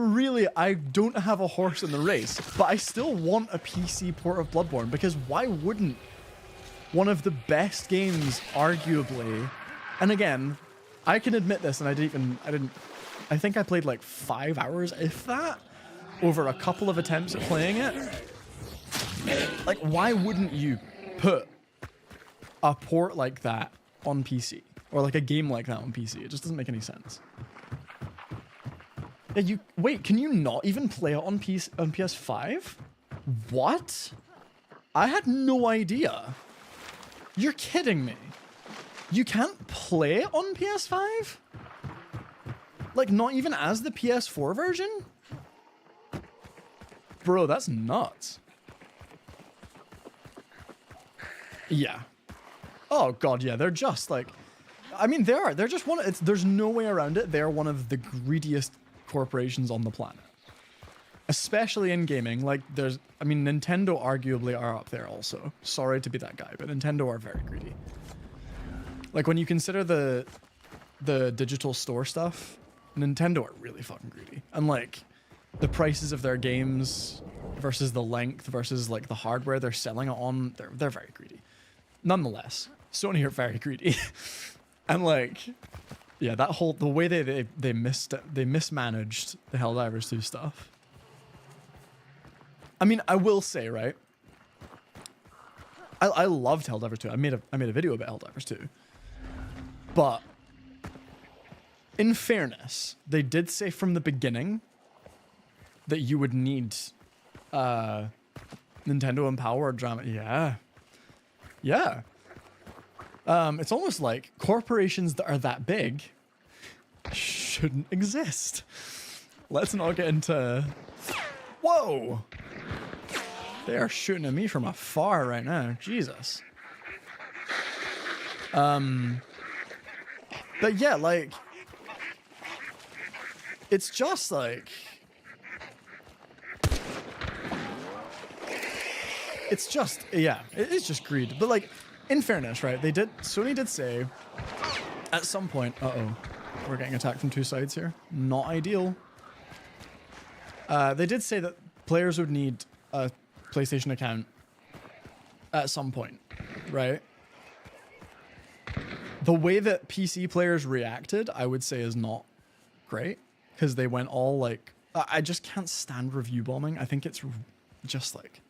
Speaker 1: don't have a horse in the race, but I still want a PC port of Bloodborne, because why wouldn't one of the best games, arguably, and again, I can admit this, and I think I played like 5 hours, if that, over a couple of attempts at playing it. Like, why wouldn't you put a port like that on PC? Or like a game like that on PC? It just doesn't make any sense. Yeah, wait, can you not even play it on PS5? What? I had no idea. You're kidding me. You can't play it on PS5? Like, not even as the PS4 version? Bro, that's nuts. Yeah. Oh god, yeah, they're just like, I mean, they're just there's no way around it. They're one of the greediest corporations on the planet. Especially in gaming. Like, Nintendo arguably are up there also. Sorry to be that guy, but Nintendo are very greedy. Like, when you consider the digital store stuff, Nintendo are really fucking greedy. And like, the prices of their games versus the length versus like the hardware they're selling it on, they're very greedy. Nonetheless, Sony are very greedy. And like, yeah, the way they mismanaged the Helldivers 2 stuff. I mean, I will say, right, I loved Helldivers 2. I made a video about Helldivers 2. But in fairness, they did say from the beginning that you would need Nintendo Empowered drama. Yeah. It's almost like corporations that are that big shouldn't exist. Let's not get into... Whoa! They are shooting at me from afar right now. Jesus. But yeah, like, it's just like, it's just, yeah, it is just greed. But like, in fairness, right, Sony did say at some point, we're getting attacked from two sides here. Not ideal. They did say that players would need a PlayStation account at some point, right? The way that PC players reacted, I would say, is not great, because they went all like, I just can't stand review bombing. I think it's just like,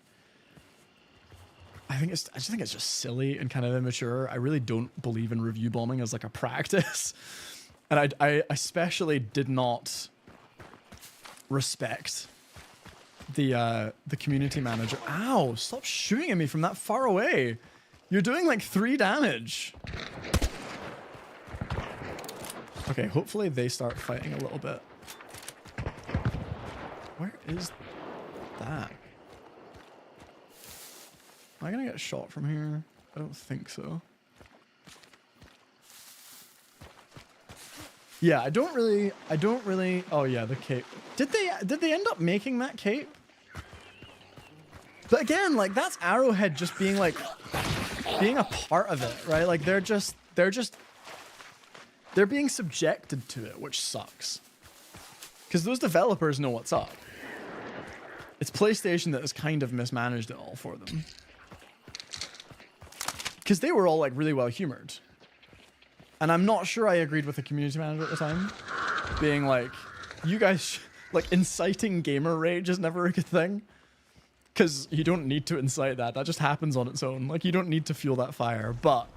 Speaker 1: I just think it's just silly and kind of immature. I really don't believe in review bombing as like a practice. And I especially did not respect the community manager. Ow, stop shooting at me from that far away. You're doing like 3 damage. Okay, hopefully they start fighting a little bit. Where is that? Am I gonna get shot from here? I don't think so. Yeah, I don't really, oh yeah, the cape. Did they end up making that cape? But again, like, that's Arrowhead just being like, being a part of it, right? Like, they're being subjected to it, which sucks. Because those developers know what's up. It's PlayStation that has kind of mismanaged it all for them. Because they were all like really well humored. And I'm not sure I agreed with the community manager at the time. Being like, you guys, like, inciting gamer rage is never a good thing. Because you don't need to incite that. That just happens on its own. Like, you don't need to fuel that fire. But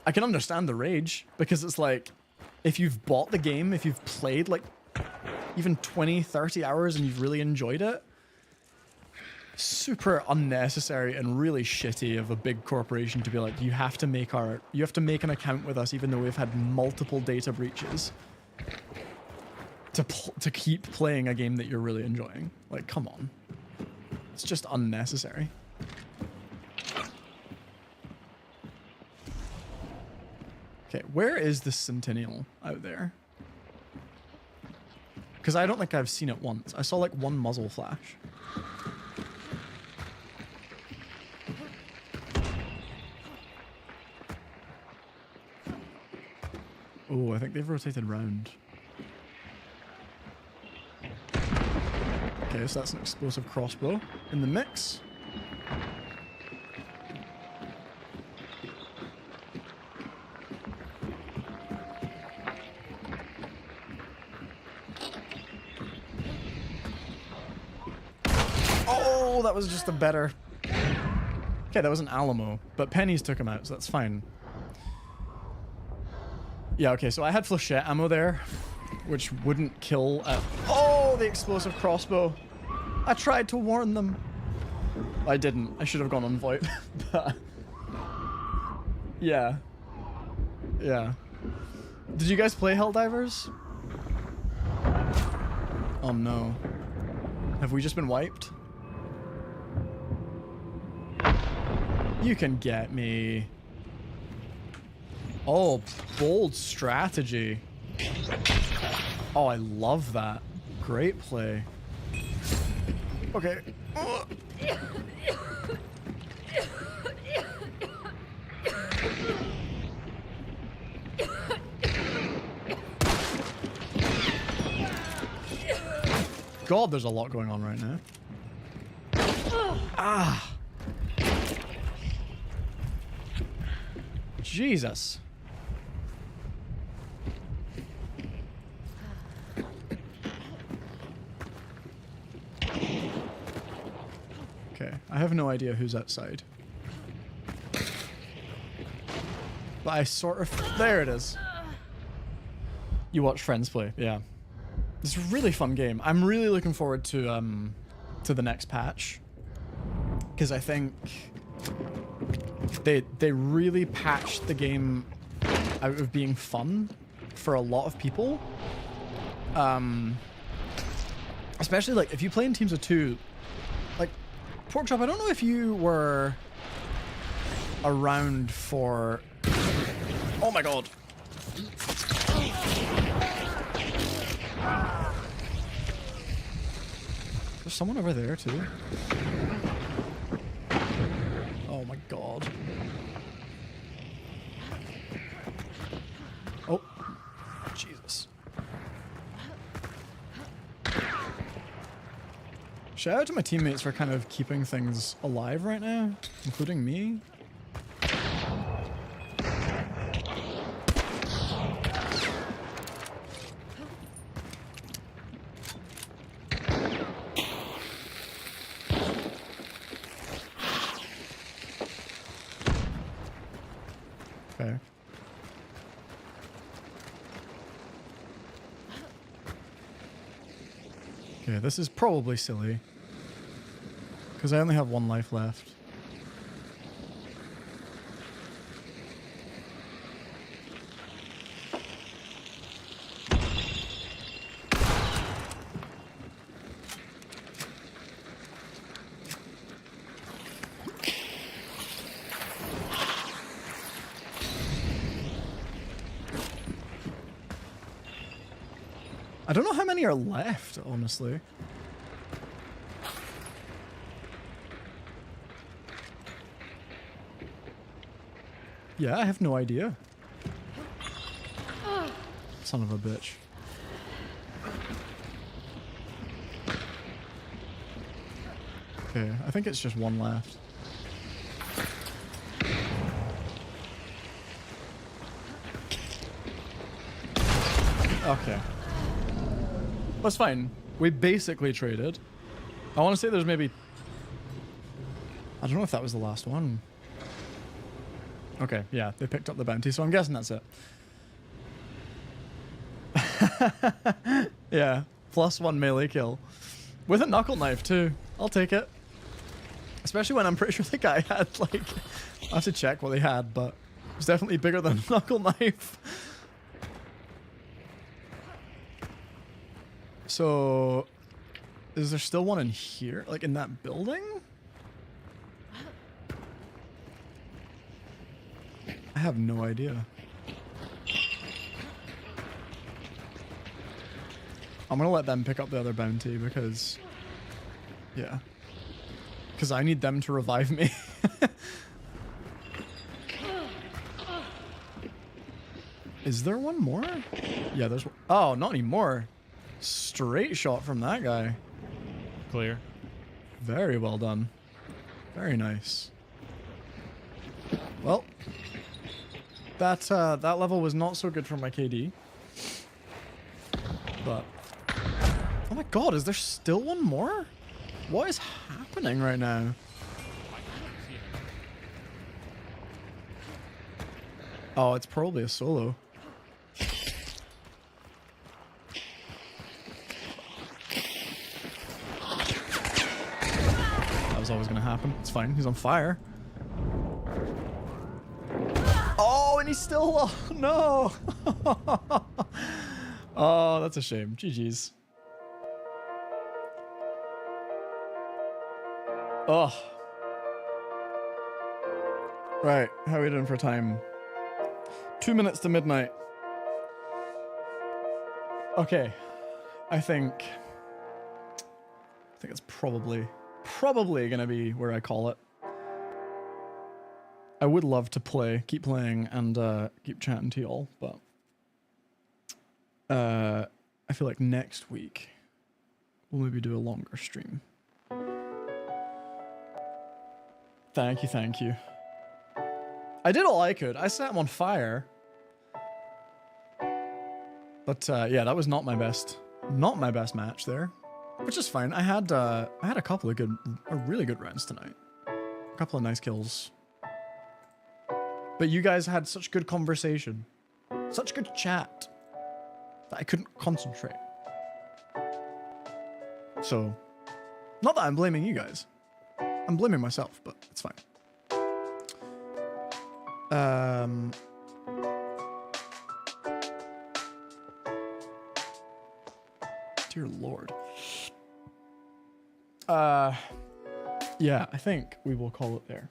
Speaker 1: I can understand the rage. Because it's like, if you've bought the game, if you've played like even 20, 30 hours and you've really enjoyed it, super unnecessary and really shitty of a big corporation to be like, you have to make an account with us even though we've had multiple data breaches to keep playing a game that you're really enjoying. Like, come on. It's just unnecessary. Okay, where is the Centennial out there? Because I don't think I've seen it once. I saw like one muzzle flash. Oh, I think they've rotated round. Okay, so that's an explosive crossbow in the mix. Oh, that was just a better... Okay, that was an Alamo, but pennies took him out, so that's fine. Yeah, okay, so I had flechette ammo there, which wouldn't kill at... Oh, the explosive crossbow. I tried to warn them. I didn't. I should have gone on VoIP. But yeah. Yeah. Did you guys play Helldivers? Oh no. Have we just been wiped? You can get me. Oh, bold strategy. Oh, I love that. Great play. Okay. God, there's a lot going on right now. Ah. Jesus. Okay, I have no idea who's outside. But I sort of... There it is. You watch friends play, yeah. It's a really fun game. I'm really looking forward to the next patch. Because I think they really patched the game out of being fun for a lot of people. Especially like if you play in teams of 2, like Porkchop, I don't know if you were around for... Oh my god. There's someone over there too. Oh my god. Oh. Jesus. Shout out to my teammates for kind of keeping things alive right now, including me. Okay. Okay, this is probably silly. Because I only have 1 life left. I don't know how many are left, honestly. Yeah, I have no idea. Son of a bitch. Okay, I think it's just 1 left. Okay. That's fine. We basically traded. I want to say there's maybe... I don't know if that was the last one. Okay, yeah, they picked up the bounty, so I'm guessing that's it. Yeah, +1 melee kill. With a knuckle knife, too. I'll take it. Especially when I'm pretty sure the guy had, like... I have to check what they had, but... It's definitely bigger than a knuckle knife. So... Is there still one in here? Like, in that building? I have no idea. I'm gonna let them pick up the other bounty because... Yeah. Because I need them to revive me. Is there one more? Yeah, there's one. Oh, not anymore. Straight shot from that guy.
Speaker 2: Clear.
Speaker 1: Very well done. Very nice. Well, that level was not so good for my KD. But... Oh my god, is there still one more? What is happening right now? Oh, it's probably a solo. That was always gonna happen. It's fine, he's on fire. Oh, and he's still... Oh, no! Oh, that's a shame. GG's. Oh. Right, how are we doing for time? 2 minutes to midnight. Okay. I think it's probably gonna be where I call it. I would love to keep playing and keep chatting to y'all, but I feel like next week we'll maybe do a longer stream. Thank you, thank you. I did all I could. I set him on fire. But yeah, that was not my best match there, which is fine. I had a couple of really good rounds tonight. A couple of nice kills. But you guys had such good conversation, such good chat, that I couldn't concentrate. So, not that I'm blaming you guys. I'm blaming myself, but it's fine. Dear Lord. Yeah, I think we will call it there.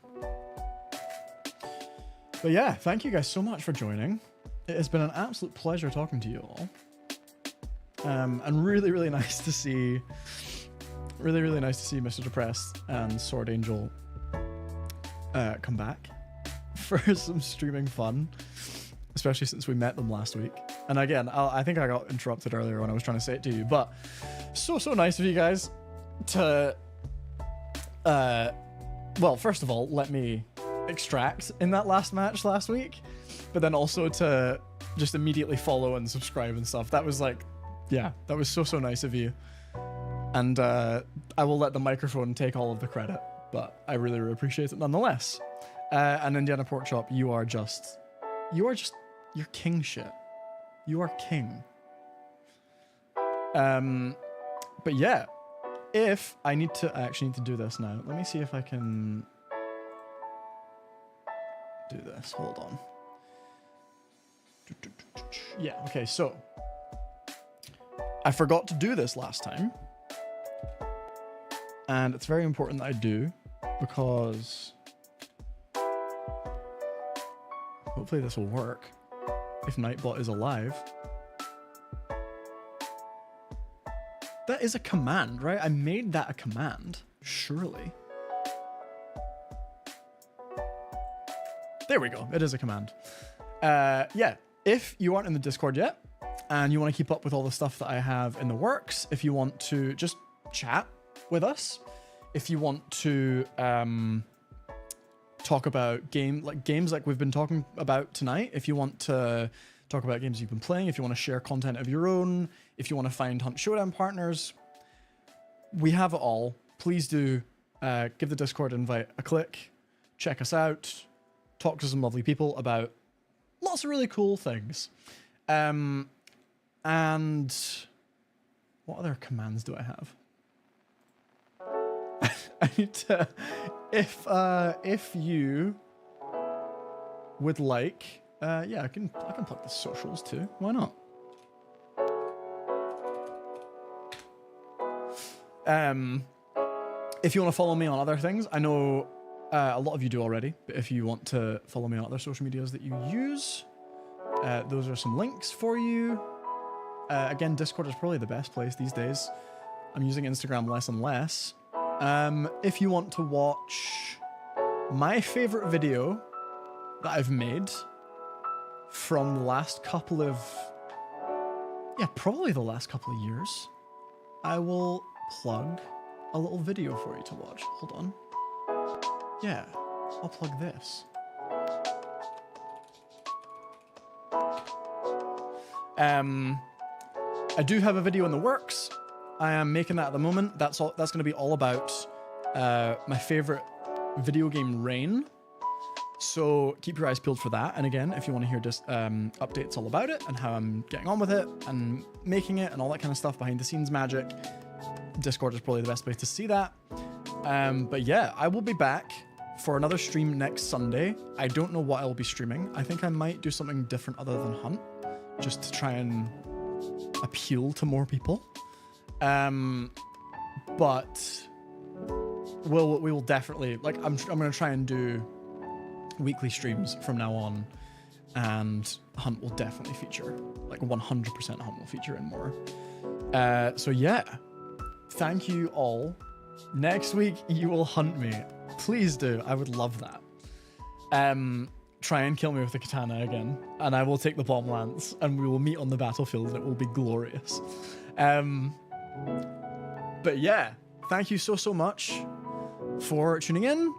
Speaker 1: But yeah, thank you guys so much for joining. It has been an absolute pleasure talking to you all. And really, really nice to see, Mr. Depressed and Sword Angel come back for some streaming fun, especially since we met them last week. And again, I think I got interrupted earlier when I was trying to say it to you, but so nice of you guys to, well, first of all, let me extract in that last match last week, but then also to just immediately follow and subscribe and stuff. That was like, yeah, that was so nice of you. And I will let the microphone take all of the credit, but I really, really appreciate it nonetheless. And Indiana Porkchop, you're king shit. You are king. But yeah, if I actually need to do this now. Let me see if I can do this. Hold on. Yeah, okay, so I forgot to do this last time. And it's very important that I do, because hopefully this will work if Nightbot is alive. That is a command, right? I made that a command, surely. There we go. It is a command. Yeah, if you aren't in the Discord yet and you want to keep up with all the stuff that I have in the works, if you want to just chat with us, if you want to talk about games like we've been talking about tonight, if you want to talk about games you've been playing, if you want to share content of your own, if you want to find Hunt Showdown partners, we have it all. Please do give the Discord invite a click, check us out, talk to some lovely people about lots of really cool things. And what other commands do I have? I need to, if you would like, yeah, I can plug the socials too. Why not? If you want to follow me on other things, I know a lot of you do already, but if you want to follow me on other social medias that you use, those are some links for you. Again, Discord is probably the best place these days. I'm using Instagram less and less. If you want to watch my favorite video that I've made from the last couple of, yeah, probably the last couple of years, I will plug a little video for you to watch. Hold on. Yeah, I'll plug this. I do have a video in the works. I am making that at the moment. That's going to be all about my favorite video game Rain. So keep your eyes peeled for that. And again, if you want to hear just updates all about it and how I'm getting on with it and making it and all that kind of stuff, behind the scenes magic, Discord is probably the best place to see that. But yeah, I will be back for another stream next Sunday. I don't know what I will be streaming. I think I might do something different other than Hunt, just to try and appeal to more people. But we will definitely, like, I'm going to try and do weekly streams from now on, and Hunt will definitely feature, like 100% Hunt will feature in more. So yeah, thank you all. Next week you will hunt me. Please do. I would love that. Try and kill me with the katana again, and I will take the bomb lance, and we will meet on the battlefield, and it will be glorious. But yeah, thank you so much for tuning in,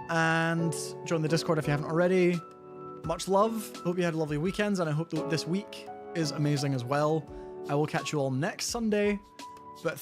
Speaker 1: and join the Discord if you haven't already. Much love. Hope you had lovely weekends, and I hope that this week is amazing as well. I will catch you all next Sunday. But